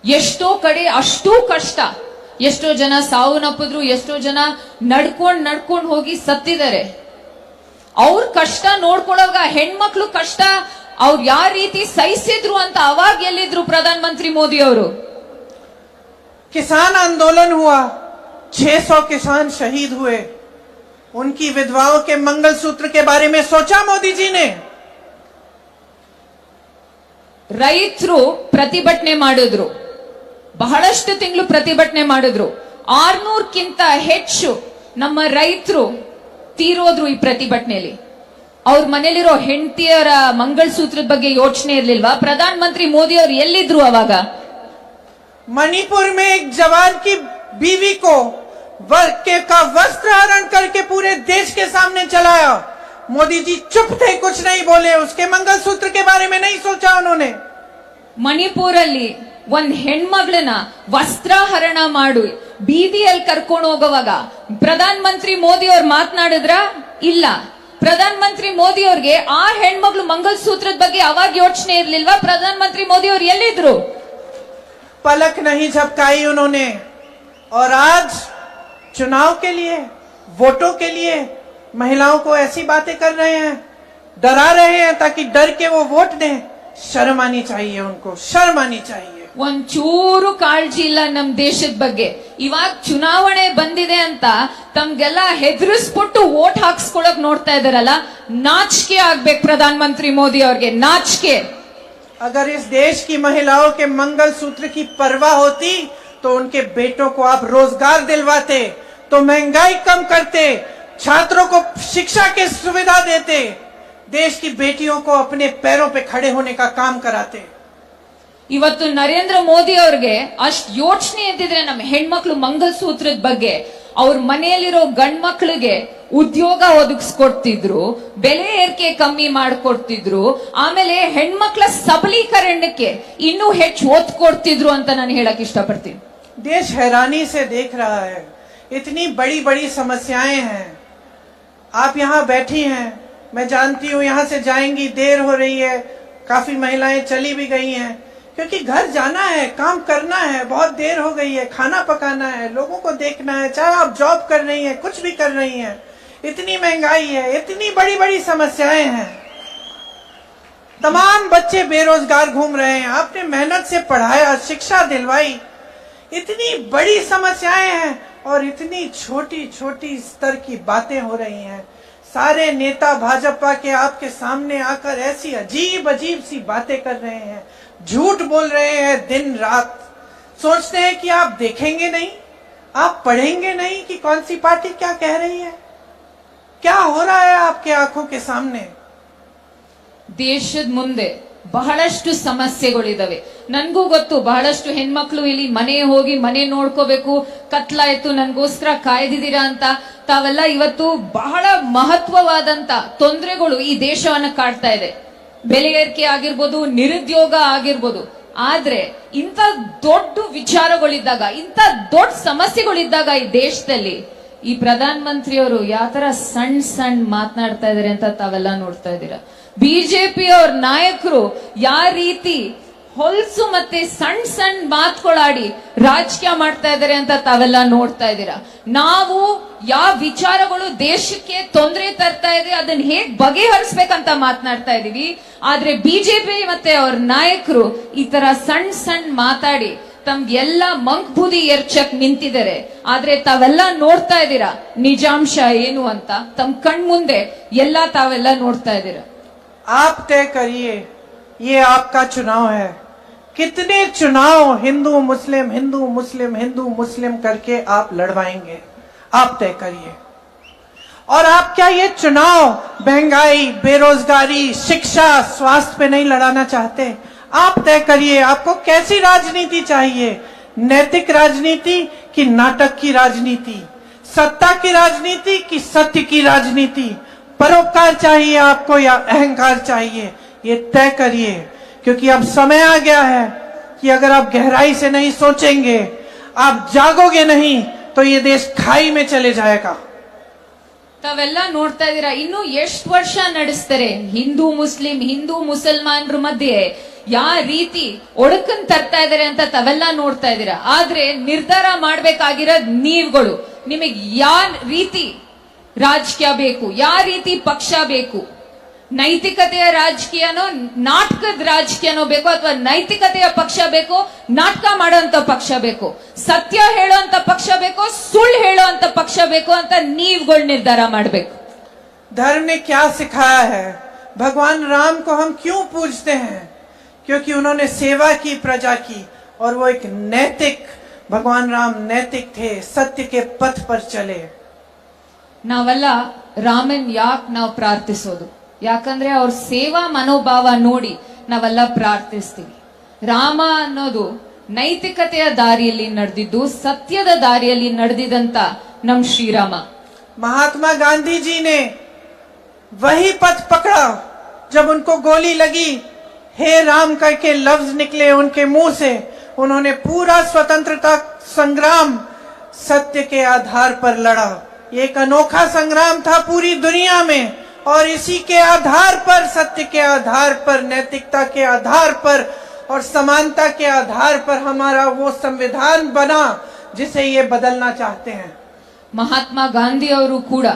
S4: ಎಷ್ಟೋ ಕಡೆ ಅಷ್ಟೂ ಕಷ್ಟ, ಎಷ್ಟೋ ಜನ ಸಾವನ್ನಪ್ಪಿದ್ರು, ಎಷ್ಟೋ ಜನ ನಡ್ಕೊಂಡ್ ಹೋಗಿ ಸತ್ತಿದ್ದಾರೆ. ಅವ್ರ ಕಷ್ಟ ನೋಡ್ಕೊಳ್ಳೋವಾಗ ಹೆಣ್ಮಕ್ಳು ಕಷ್ಟ ಅವ್ರು ಯಾವ ರೀತಿ ಸಹಿಸಿದ್ರು ಅಂತ ಅವಾಗ ಎಲ್ಲಿದ್ರು ಪ್ರಧಾನ ಮಂತ್ರಿ ಮೋದಿ ಅವರು?
S3: किसान आंदोलन हुआ, 600 किसान शहीद हुए, उनकी विधवाओं के मंगलसूत्र के बारे में सोचा मोदी जी ने?
S4: ರೈತರು ಪ್ರತಿಭಟನೆ ಮಾಡಿದ್ರು, ಬಹಳಷ್ಟು ತಿಂಗಳು ಪ್ರತಿಭಟನೆ ಮಾಡಿದ್ರು. 600ಕ್ಕಿಂತ ಹೆಚ್ಚು ನಮ್ಮ ರೈತರು ತೀರೋದ್ರು ಈ ಪ್ರತಿಭಟನೆಯಲ್ಲಿ. ಅವ್ರ ಮನೇಲಿರೋ ಹೆಂಡತಿಯರ ಮಂಗಲಸೂತ್ರದ ಬಗ್ಗೆ ಯೋಚನೆ ಇರ್ಲಿಲ್ವಾ? ಪ್ರಧಾನ ಮಂತ್ರಿ ಮೋದಿ ಅವರು ಎಲ್ಲಿದ್ರು ಅವಾಗ?
S3: मणिपुर में एक जवान की बीवी को का वस्त्र हरण करके पूरे देश के सामने चलाया. मोदी जी चुप थे, कुछ नहीं बोले. उसके मंगलसूत्र के बारे में नहीं सोचा उन्होंने.
S4: ಮಣಿಪುರಲ್ಲಿ ಒಂದ್ ಹೆಣ್ಮಗಳನ್ನ ವಸ್ತ್ರಾಹರಣ ಮಾಡು ಬೀದಿಯಲ್ಲಿ ಕರ್ಕೊಂಡು ಹೋಗುವಾಗ ಪ್ರಧಾನ ಮಂತ್ರಿ ಮೋದಿ ಅವ್ರು ಮಾತನಾಡಿದ್ರ? ಇಲ್ಲ. ಪ್ರಧಾನ ಮಂತ್ರಿ ಮೋದಿ ಅವ್ರಿಗೆ ಆ ಹೆಣ್ಮಗಳು ಮಂಗಲಸೂತ್ರದ ಬಗ್ಗೆ ಅವಾಗ ಯೋಚನೆ ಇರ್ಲಿಲ್ವಾ? ಪ್ರಧಾನ ಮಂತ್ರಿ ಮೋದಿ ಅವ್ರು ಎಲ್ಲಿದ್ರು?
S3: पलक नहीं झपकाई उन्होंने. और आज चुनाव के लिए, वोटों के लिए महिलाओं को ऐसी बातें कर रहे हैं, डरा रहे हैं ताकि डर के वो वोट दें. शर्म आनी चाहिए उनको, शर्म आनी चाहिए.
S4: ಒಂಚೂರು ಕಾಳಜಿ ಇಲ್ಲ ನಮ್ ದೇಶದ ಬಗ್ಗೆ. ಇವಾಗ ಚುನಾವಣೆ ಬಂದಿದೆ ಅಂತ ತಮ್ಗೆಲ್ಲ ಹೆದರಿಸ್ಬಿಟ್ಟು ವೋಟ್ ಹಾಕ್ಸ್ಕೊಳಕ್ ನೋಡ್ತಾ ಇದಾರಲ್ಲ, ನಾಚಿಕೆ ಆಗ್ಬೇಕು ಪ್ರಧಾನ ಮಂತ್ರಿ ಮೋದಿ ಅವ್ರಿಗೆ, ನಾಚಿಕೆ.
S3: अगर इस देश की महिलाओं के मंगलसूत्र की परवाह होती तो उनके बेटों को आप रोजगार दिलवाते, तो महंगाई कम करते, छात्रों को शिक्षा की सुविधा देते, देश की बेटियों को अपने पैरों पे खड़े होने का काम कराते.
S4: ಇವತ್ತು ನರೇಂದ್ರ ಮೋದಿ ಅವ್ರಿಗೆ ಅಷ್ಟ್ ಯೋಚನೆ ಇದ್ದಿದ್ರೆ ನಮ್ಮ ಹೆಣ್ಮಕ್ಳು ಮಂಗಲಸೂತ್ರದ ಬಗ್ಗೆ ಅವ್ರ ಮನೆಯಲ್ಲಿರೋ ಗಂಡ್ ಮಕ್ಳಿಗೆ ಉದ್ಯೋಗ ಒದಗಿಸ್ಕೊಡ್ತಿದ್ರು, ಬೆಲೆ ಏರಿಕೆ ಕಮ್ಮಿ ಮಾಡ್ಕೊಡ್ತಿದ್ರು, ಆಮೇಲೆ ಹೆಣ್ಮಕ್ಳ ಸಬಲೀಕರಣಕ್ಕೆ ಇನ್ನೂ ಹೆಚ್ಚು ಒತ್ತು ಕೊಡ್ತಿದ್ರು ಅಂತ ನಾನು ಹೇಳಕ್ ಇಷ್ಟಪಡ್ತೀನಿ.
S3: देश हैरानी से देख रहा है. इतनी बड़ी बड़ी समस्याएं हैं. आप यहाँ बैठी हैं, मैं जानती हूँ यहाँ से जाएंगी, देर हो रही है, काफी महिलाएं चली भी गई हैं क्योंकि घर जाना है, काम करना है, बहुत देर हो गई है, खाना पकाना है, लोगों को देखना है, चाहे आप जॉब कर रही हैं, कुछ भी कर रही हैं. इतनी महंगाई है, इतनी बड़ी बड़ी समस्याएं हैं, तमाम बच्चे बेरोजगार घूम रहे हैं, आपने मेहनत से पढ़ाया, शिक्षा दिलवाई. इतनी बड़ी समस्याएं हैं और इतनी छोटी छोटी स्तर की बातें हो रही हैं. सारे नेता भाजपा के आपके सामने आकर ऐसी अजीब अजीब सी बातें कर रहे हैं, झूठ बोल रहे हैं दिन रात. सोचते हैं कि आप देखेंगे नहीं, आप पढ़ेंगे नहीं कि कौन सी पार्टी क्या कह रही है? क्या हो रहा है आपके आंखों के सामने?
S4: ದೇಶದ ಮುಂದೆ ಬಹಳಷ್ಟು ಸಮಸ್ಯೆಗಳಿದಾವೆ. ನನ್ಗೂ ಗೊತ್ತು, ಬಹಳಷ್ಟು ಹೆಣ್ಮಕ್ಳು ಇಲ್ಲಿ ಮನೆ ಹೋಗಿ ಮನೆ ನೋಡ್ಕೋಬೇಕು, ಕತ್ಲಾಯ್ತು, ನನ್ಗೋಸ್ಕರ ಕಾಯ್ದಿದ್ದೀರಾ ಅಂತ. ತಾವೆಲ್ಲ ಇವತ್ತು ಬಹಳ ಮಹತ್ವವಾದಂತ ತೊಂದರೆಗಳು ಈ ದೇಶವನ್ನ ಕಾಡ್ತಾ ಇದೆ. ಬೆಲೆ ಏರಿಕೆ ಆಗಿರ್ಬೋದು, ನಿರುದ್ಯೋಗ ಆಗಿರ್ಬೋದು. ಆದ್ರೆ ಇಂಥ ದೊಡ್ಡ ವಿಚಾರಗಳಿದ್ದಾಗ, ಇಂಥ ದೊಡ್ಡ ಸಮಸ್ಯೆಗಳಿದ್ದಾಗ ಈ ದೇಶದಲ್ಲಿ ಈ ಪ್ರಧಾನ ಮಂತ್ರಿಯವರು ಯಾವ ತರ ಸಣ್ಣ ಸಣ್ಣ ಮಾತನಾಡ್ತಾ ಇದಾರೆ ಅಂತ ತಾವೆಲ್ಲ ನೋಡ್ತಾ ಇದ್ದೀರಾ. ಬಿಜೆಪಿ ಅವ್ರ ನಾಯಕರು ಯಾವ ರೀತಿ ಹೊಲ್ಸು ಮತ್ತೆ ಸಣ್ಣ ಸಣ್ಣ ಮಾತುಗಳಾಡಿ ರಾಜಕೀಯ ಮಾಡ್ತಾ ಇದಾರೆ ಅಂತ ತಾವೆಲ್ಲ ನೋಡ್ತಾ ಇದ್ದೀರಾ. ನಾವು ಯಾವ ವಿಚಾರಗಳು ದೇಶಕ್ಕೆ ತೊಂದರೆ ತರ್ತಾ ಇದೆ ಅದನ್ನ ಹೇಗ್ ಬಗೆಹರಿಸ್ಬೇಕಂತ ಮಾತನಾಡ್ತಾ ಇದೀವಿ. ಆದ್ರೆ ಬಿಜೆಪಿ ಮತ್ತೆ ಅವ್ರ ನಾಯಕರು ಈ ತರ ಸಣ್ಣ ಸಣ್ಣ ಮಾತಾಡಿ ತಮ್ಗೆಲ್ಲ ಮಂಕ್ ಬುದ್ಧಿ ಎರ್ಚಕ್ ನಿಂತಿದ್ದಾರೆ. ಆದ್ರೆ ತಾವೆಲ್ಲ ನೋಡ್ತಾ ಇದ್ದೀರಾ ನಿಜಾಂಶ ಏನು ಅಂತ. ತಮ್ ಕಣ್ ಮುಂದೆ ಎಲ್ಲ ತಾವೆಲ್ಲ ನೋಡ್ತಾ ಇದ್ದೀರಾ.
S3: आप तय करिए, ये आपका चुनाव है. कितने चुनाव हिंदू मुस्लिम हिंदू मुस्लिम हिंदू मुस्लिम करके आप लड़वाएंगे? आप तय करिए. और आप क्या ये चुनाव महंगाई, बेरोजगारी, शिक्षा, स्वास्थ्य पे नहीं लड़ाना चाहते? आप तय करिए, आपको कैसी राजनीति चाहिए? नैतिक राजनीति कि नाटक की राजनीति? सत्ता की राजनीति कि सत्य की राजनीति? परोपकार चाहिए आपको या अहंकार चाहिए? ये तय करिए, क्योंकि अब समय आ गया है कि अगर आप गहराई से नहीं सोचेंगे, आप जागोगे नहीं, तो ये देश खाई में चले जाएगा.
S4: ತಾವೆಲ್ಲ ನೋಡ್ತಾ ಇದ್ದೀರಾ, ಇನ್ನು ಎಷ್ಟು ವರ್ಷ ನಡೆಸ್ತಾರೆ ಹಿಂದೂ ಮುಸಲ್ಮಾನರ ಮಧ್ಯೆ ಯಾವ ರೀತಿ ಒಡಕನ್ ತರ್ತಾ ಇದಾರೆ ಅಂತ ತಾವೆಲ್ಲ ನೋಡ್ತಾ ಇದ್ದೀರಾ. ಆದ್ರೆ ನಿರ್ಧಾರ ಮಾಡ್ಬೇಕಾಗಿರೋದ್ ನೀವುಗಳು. ನಿಮಗೆ ಯಾವ ರೀತಿ ರಾಜಕೀಯ ಬೇಕು, ಯಾವ ರೀತಿ ಪಕ್ಷ ಬೇಕು? ನೈತಿಕತೆಯ ರಾಜಕೀಯನೋ ನಾಟಕದ ರಾಜಕೀಯನೋ ಬೇಕು, ಅಥವಾ ನೈತಿಕತೆಯ ಪಕ್ಷ ಬೇಕು, ನಾಟಕ ಮಾಡುವಂತ ಪಕ್ಷ ಬೇಕು, ಸತ್ಯ ಹೇಳುವಂತ ಪಕ್ಷ ಬೇಕು, ಸುಳ್ಳು ಹೇಳುವಂತ ಪಕ್ಷ ಬೇಕು ಅಂತ ನೀವುಗಳು ನಿರ್ಧಾರ ಮಾಡಬೇಕು.
S3: धर्म ने क्या सिखाया है? भगवान राम को हम क्यों पूजते हैं? क्योंकि उन्होंने सेवा की, प्रजा की, और वो एक नैतिक, भगवान राम नैतिक थे, सत्य के पथ पर चले.
S4: ನಾವೆಲ್ಲ ರಾಮನ್ ಯಾಕೆ ನಾವು ಪ್ರಾರ್ಥಿಸೋದು? ಯಾಕಂದ್ರೆ ಅವ್ರ ಸೇವಾ ಮನೋಭಾವ ನೋಡಿ ನಾವೆಲ್ಲ ಪ್ರಾರ್ಥಿಸ್ತೀವಿ. ರಾಮ ಅನ್ನೋದು ನೈತಿಕತೆಯ ದಾರಿಯಲ್ಲಿ ನಡೆದಿದ್ದು, ಸತ್ಯದ ದಾರಿಯಲ್ಲಿ ನಡೆದಿದಂತ ನಮ್ ಶ್ರೀರಾಮ.
S3: महात्मा गांधी जी ने वही पथ पकड़ा जब उनको गोली लगी. हे राम करके लफ्ज निकले उनके मुंह से. उन्होंने पूरा स्वतंत्रता संग्राम सत्य के आधार पर लड़ा. एक अनोखा संग्राम था पूरी दुनिया में, और इसी के आधार पर, सत्य के आधार पर, नैतिकता के आधार पर और समानता के आधार पर हमारा वो संविधान बना जिसे ये बदलना चाहते हैं.
S4: ಮಹಾತ್ಮ ಗಾಂಧಿ ಅವರು ಕೂಡ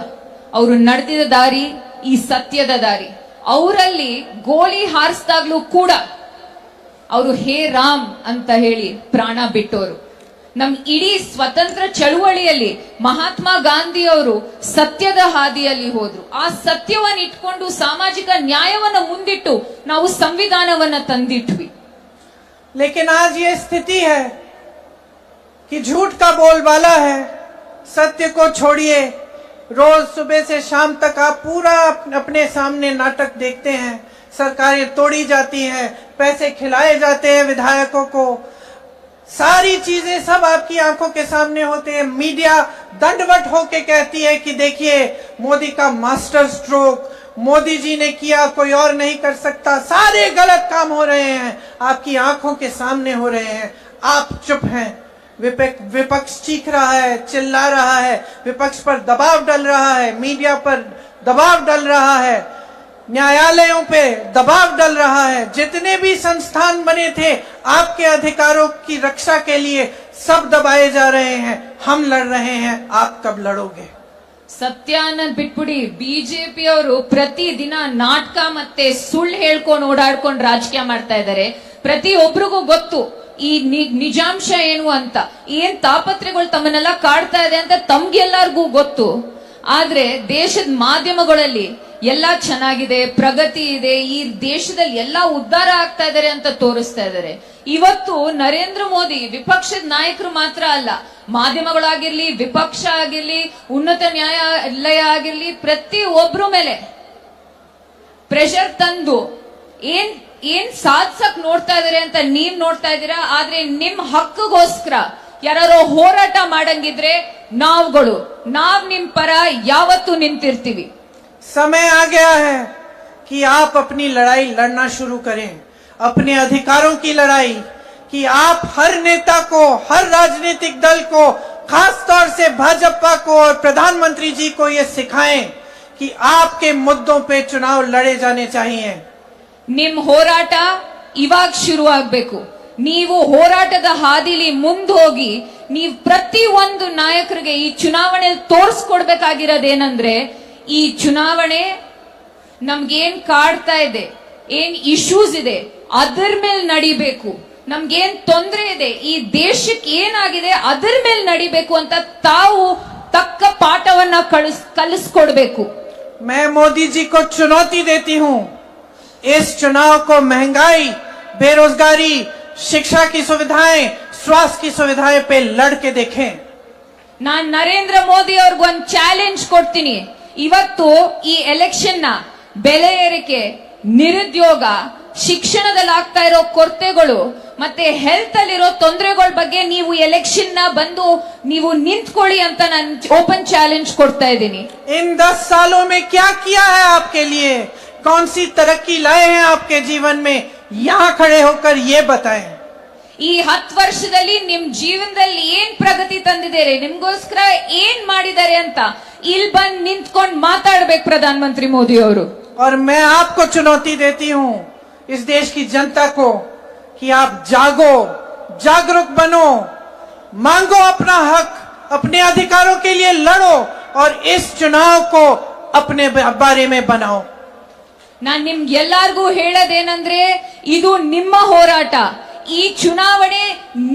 S4: ಅವರು ನಡೆದಿದ ದಾರಿ ಈ ಸತ್ಯದ ದಾರಿ. ಅವರಲ್ಲಿ ಗೋಲಿ ಹಾರಿಸಿದಾಗ್ಲೂ ಕೂಡ ಅವರು ಹೇ ರಾಮ್ ಅಂತ ಹೇಳಿ ಪ್ರಾಣ ಬಿಟ್ಟವರು. ನಮ್ ಇಡೀ ಸ್ವತಂತ್ರ ಚಳುವಳಿಯಲ್ಲಿ ಮಹಾತ್ಮ ಗಾಂಧಿ ಅವರು ಸತ್ಯದ ಹಾದಿಯಲ್ಲಿ ಹೋದ್ರು. ಆ ಸತ್ಯವನ್ನ ಇಟ್ಕೊಂಡು ಸಾಮಾಜಿಕ ನ್ಯಾಯವನ್ನ ಮುಂದಿಟ್ಟು ನಾವು ಸಂವಿಧಾನವನ್ನ ತಂದಿಟ್ವಿ.
S3: लेकिन आज ये स्थिति है कि झूठ का बोलबाला है. सत्य को छोड़िए. रोज सुबह से शाम तक आप पूरा अपने सामने नाटक देखते हैं. सरकारें तोड़ी जाती हैं, पैसे खिलाए जाते हैं विधायकों को, सारी चीजें सब आपकी आंखों के सामने होते हैं. मीडिया दंडवत होके कहती है कि देखिए मोदी का मास्टर स्ट्रोक, मोदी जी ने किया, कोई और नहीं कर सकता. सारे गलत काम हो रहे हैं, आपकी आंखों के सामने हो रहे हैं. आप चुप हैं. विपक्ष चीख रहा है, चिल्ला रहा है, विपक्ष पर दबाव डल रहा है, मीडिया पर दबाव डल रहा है, न्यायालयों पे दबाव डल रहा है. जितने भी संस्थान बने थे आपके अधिकारों की रक्षा के लिए, सब दबाए जा रहे हैं. हम लड़ रहे हैं, आप कब लड़ोगे?
S4: ಸತ್ಯ ಅನ್ನೋದ್ ಬಿಟ್ಬಿಡಿ, ಬಿಜೆಪಿ ಅವರು ಪ್ರತಿ ದಿನ ನಾಟಕ ಮತ್ತೆ ಸುಳ್ಳು ಹೇಳ್ಕೊಂಡು ಓಡಾಡ್ಕೊಂಡು ರಾಜಕೀಯ ಮಾಡ್ತಾ ಇದ್ದಾರೆ. ಪ್ರತಿ ಒಬ್ರಿಗೂ ಗೊತ್ತು ಈ ನಿಜಾಂಶ ಏನು ಅಂತ, ಏನ್ ತಾಪತ್ರೆಗಳು ತಮ್ಮನ್ನೆಲ್ಲ ಕಾಡ್ತಾ ಇದೆ ಅಂತ ತಮ್ಗೆಲ್ಲರಿಗೂ ಗೊತ್ತು. ಆದ್ರೆ ದೇಶದ ಮಾಧ್ಯಮಗಳಲ್ಲಿ ಎಲ್ಲ ಚೆನ್ನಾಗಿದೆ, ಪ್ರಗತಿ ಇದೆ, ಈ ದೇಶದಲ್ಲಿ ಎಲ್ಲ ಉದ್ಧಾರ ಆಗ್ತಾ ಇದಾರೆ ಅಂತ ತೋರಿಸ್ತಾ ಇದ್ದಾರೆ. ಇವತ್ತು ನರೇಂದ್ರ ಮೋದಿ ವಿಪಕ್ಷದ ನಾಯಕರು ಮಾತ್ರ ಅಲ್ಲ, ಮಾಧ್ಯಮಗಳಾಗಿರ್ಲಿ, ವಿಪಕ್ಷ ಆಗಿರ್ಲಿ, ಉನ್ನತ ನ್ಯಾಯಾಲಯ ಆಗಿರ್ಲಿ, ಪ್ರತಿ ಒಬ್ರು ಮೇಲೆ ಪ್ರೆಷರ್ ತಂದು ಏನ್ ಸಾಧಿಸಕ್ ನೋಡ್ತಾ ಇದಾರೆ ಅಂತ ನೀವ್ ನೋಡ್ತಾ ಇದ್ದೀರಾ. ಆದ್ರೆ ನಿಮ್ ಹಕ್ಕಗೋಸ್ಕರ ಯಾರೋ ಹೋರಾಟ ಮಾಡಂಗಿದ್ರೆ ನಾವ್ ನಿಮ್ ಪರ ಯಾವತ್ತೂ ನಿಂತಿರ್ತೀವಿ.
S3: समय आ गया है कि आप अपनी लड़ाई लड़ना शुरू करें, अपने अधिकारों की लड़ाई, कि आप हर नेता को, हर राजनीतिक दल को, खास तौर से भाजपा को और प्रधानमंत्री जी को ये सिखाएं कि आपके मुद्दों पे चुनाव लड़े जाने चाहिए.
S4: ನಿಮ್ ಹೋರಾಟ ಇವಾಗ ಶುರು ಆಗ್ಬೇಕು. ನೀವು ಹೋರಾಟದ ಹಾದಿಲಿ ಮುಂದೆ ಹೋಗಿ ನೀವು ಪ್ರತಿ ಒಂದು ನಾಯಕರಿಗೆ ಈ ಚುನಾವಣೆಯಲ್ಲಿ ತೋರಿಸ್ಕೊಡ್ಬೇಕಾಗಿರೋದೇನಂದ್ರೆ, ಈ ಚುನಾವಣೆ ನಮ್ಗೇನ್ ಕಾಡ್ತಾ ಇದೆ, ಏನ್ ಇಶ್ಯೂಸ್ ಇದೆ ಅದರ ಮೇಲೆ ನಡಿಬೇಕು. ನಮ್ಗೇನ್ ತೊಂದರೆ ಇದೆ, ಈ ದೇಶಕ್ಕೆ ಏನಾಗಿದೆ ಅದರ ಮೇಲೆ ನಡಿಬೇಕು ಅಂತ ತಾವು ತಕ್ಕ ಪಾಠವನ್ನ ಕಲಿಸ್ಕೊಡ್ಬೇಕು.
S3: मैं मोदी जी को चुनौती देती हूँ, इस चुनाव को महंगाई, बेरोजगारी, शिक्षा की सुविधाएं, स्वास्थ्य की सुविधाएं पे लड़ के देखें.
S4: ನಾನ್ ನರೇಂದ್ರ ಮೋದಿ ಅವ್ರಿಗೆ ಒಂದು ಚಾಲೆಂಜ್ ಕೊಡ್ತೀನಿ. ಇವತ್ತು ಈ ಎಲೆಕ್ಷನ್ ನ ಬೆಲೆ ಏರಿಕೆ, ನಿರುದ್ಯೋಗ, ಶಿಕ್ಷಣದಲ್ಲಿ ಆಗ್ತಾ ಇರೋ ಕೊರತೆಗಳು ಮತ್ತೆ ಹೆಲ್ತ್ ಅಲ್ಲಿರೋ ತೊಂದರೆಗಳ ಬಗ್ಗೆ ನೀವು ಎಲೆಕ್ಷನ್ ನ ಬಂದು ನೀವು ನಿಂತ್ಕೊಳ್ಳಿ ಅಂತ ನಾನು ಓಪನ್ ಚಾಲೆಂಜ್ ಕೊಡ್ತಾ ಇದ್ದೀನಿ.
S3: इन 10 सालों में क्या किया है आपके लिए, कौन सी तरक्की लाए हैं आपके जीवन में, यहाँ खड़े होकर ये बताएं.
S4: ಈ 10 ವರ್ಷದಲ್ಲಿ ನಿಮ್ ಜೀವನದಲ್ಲಿ ಏನ್ ಪ್ರಗತಿ ತಂದಿದ್ದಾರೆ, ನಿಮ್ಗೋಸ್ಕರ ಏನ್ ಮಾಡಿದ್ದಾರೆ ಅಂತ ಇಲ್ಲಿ ಬಂದ್ ನಿಂತ್ಕೊಂಡು ಮಾತಾಡ್ಬೇಕು ಪ್ರಧಾನ ಮಂತ್ರಿ ಮೋದಿ ಅವರು.
S3: और मैं आपको चुनौती देती हूँ, इस देश की जनता को, कि आप जागो, जागरूक बनो, मांगो अपना हक, अपने अधिकारों के लिए लड़ो और इस चुनाव को अपने बारे में बनाओ.
S4: ನಾನ್ ನಿಮ್ಗೆ ಎಲ್ಲಾರ್ಗೂ ಹೇಳೋದೇನಂದ್ರೆ, ಇದು ನಿಮ್ಮ ಹೋರಾಟ. ಈ ಚುನಾವಣೆ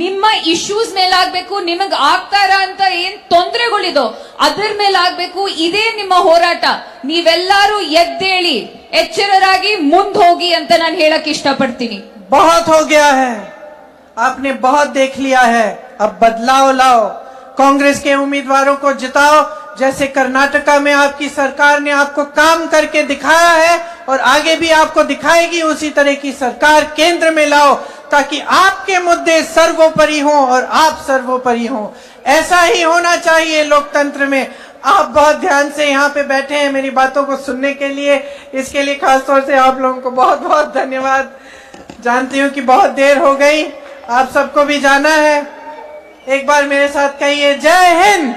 S4: ನಿಮ್ಮ ಇಶ್ಯೂಸ್ ಮೇಲಾಗ್ಬೇಕು, ನಿಮಗ್ ಆಗ್ತಾರ ಅಂತ ಏನ್ ತೊಂದರೆಗಳಿದೋ ಅದ್ರ ಮೇಲಾಗ್ಬೇಕು. ಇದೇ ನಿಮ್ಮ ಹೋರಾಟ. ನೀವೆಲ್ಲಾರು ಎದ್ದೇಳಿ ಎಚ್ಚರರಾಗಿ ಮುಂದ್ ಹೋಗಿ ಅಂತ ನಾನು ಹೇಳಕ್ ಇಷ್ಟಪಡ್ತೀನಿ.
S3: बहुत हो गया है, आपने बहुत देख लिया है, अब बदलाव लाओ, कांग्रेस के उम्मीदवारों को जिताओ. जैसे कर्नाटका में आपकी सरकार ने आपको काम करके दिखाया है और आगे भी आपको दिखाएगी, उसी तरह की सरकार केंद्र में लाओ ताकि आपके मुद्दे सर्वोपरि हों और आप सर्वोपरि हों. ऐसा ही होना चाहिए लोकतंत्र में. आप बहुत ध्यान से यहाँ पे बैठे हैं मेरी बातों को सुनने के लिए, इसके लिए खास तौर से आप लोगों को बहुत बहुत धन्यवाद. जानती हूँ कि बहुत देर हो गई, आप सबको भी जाना है. एक बार मेरे साथ कहिए, जय हिंद.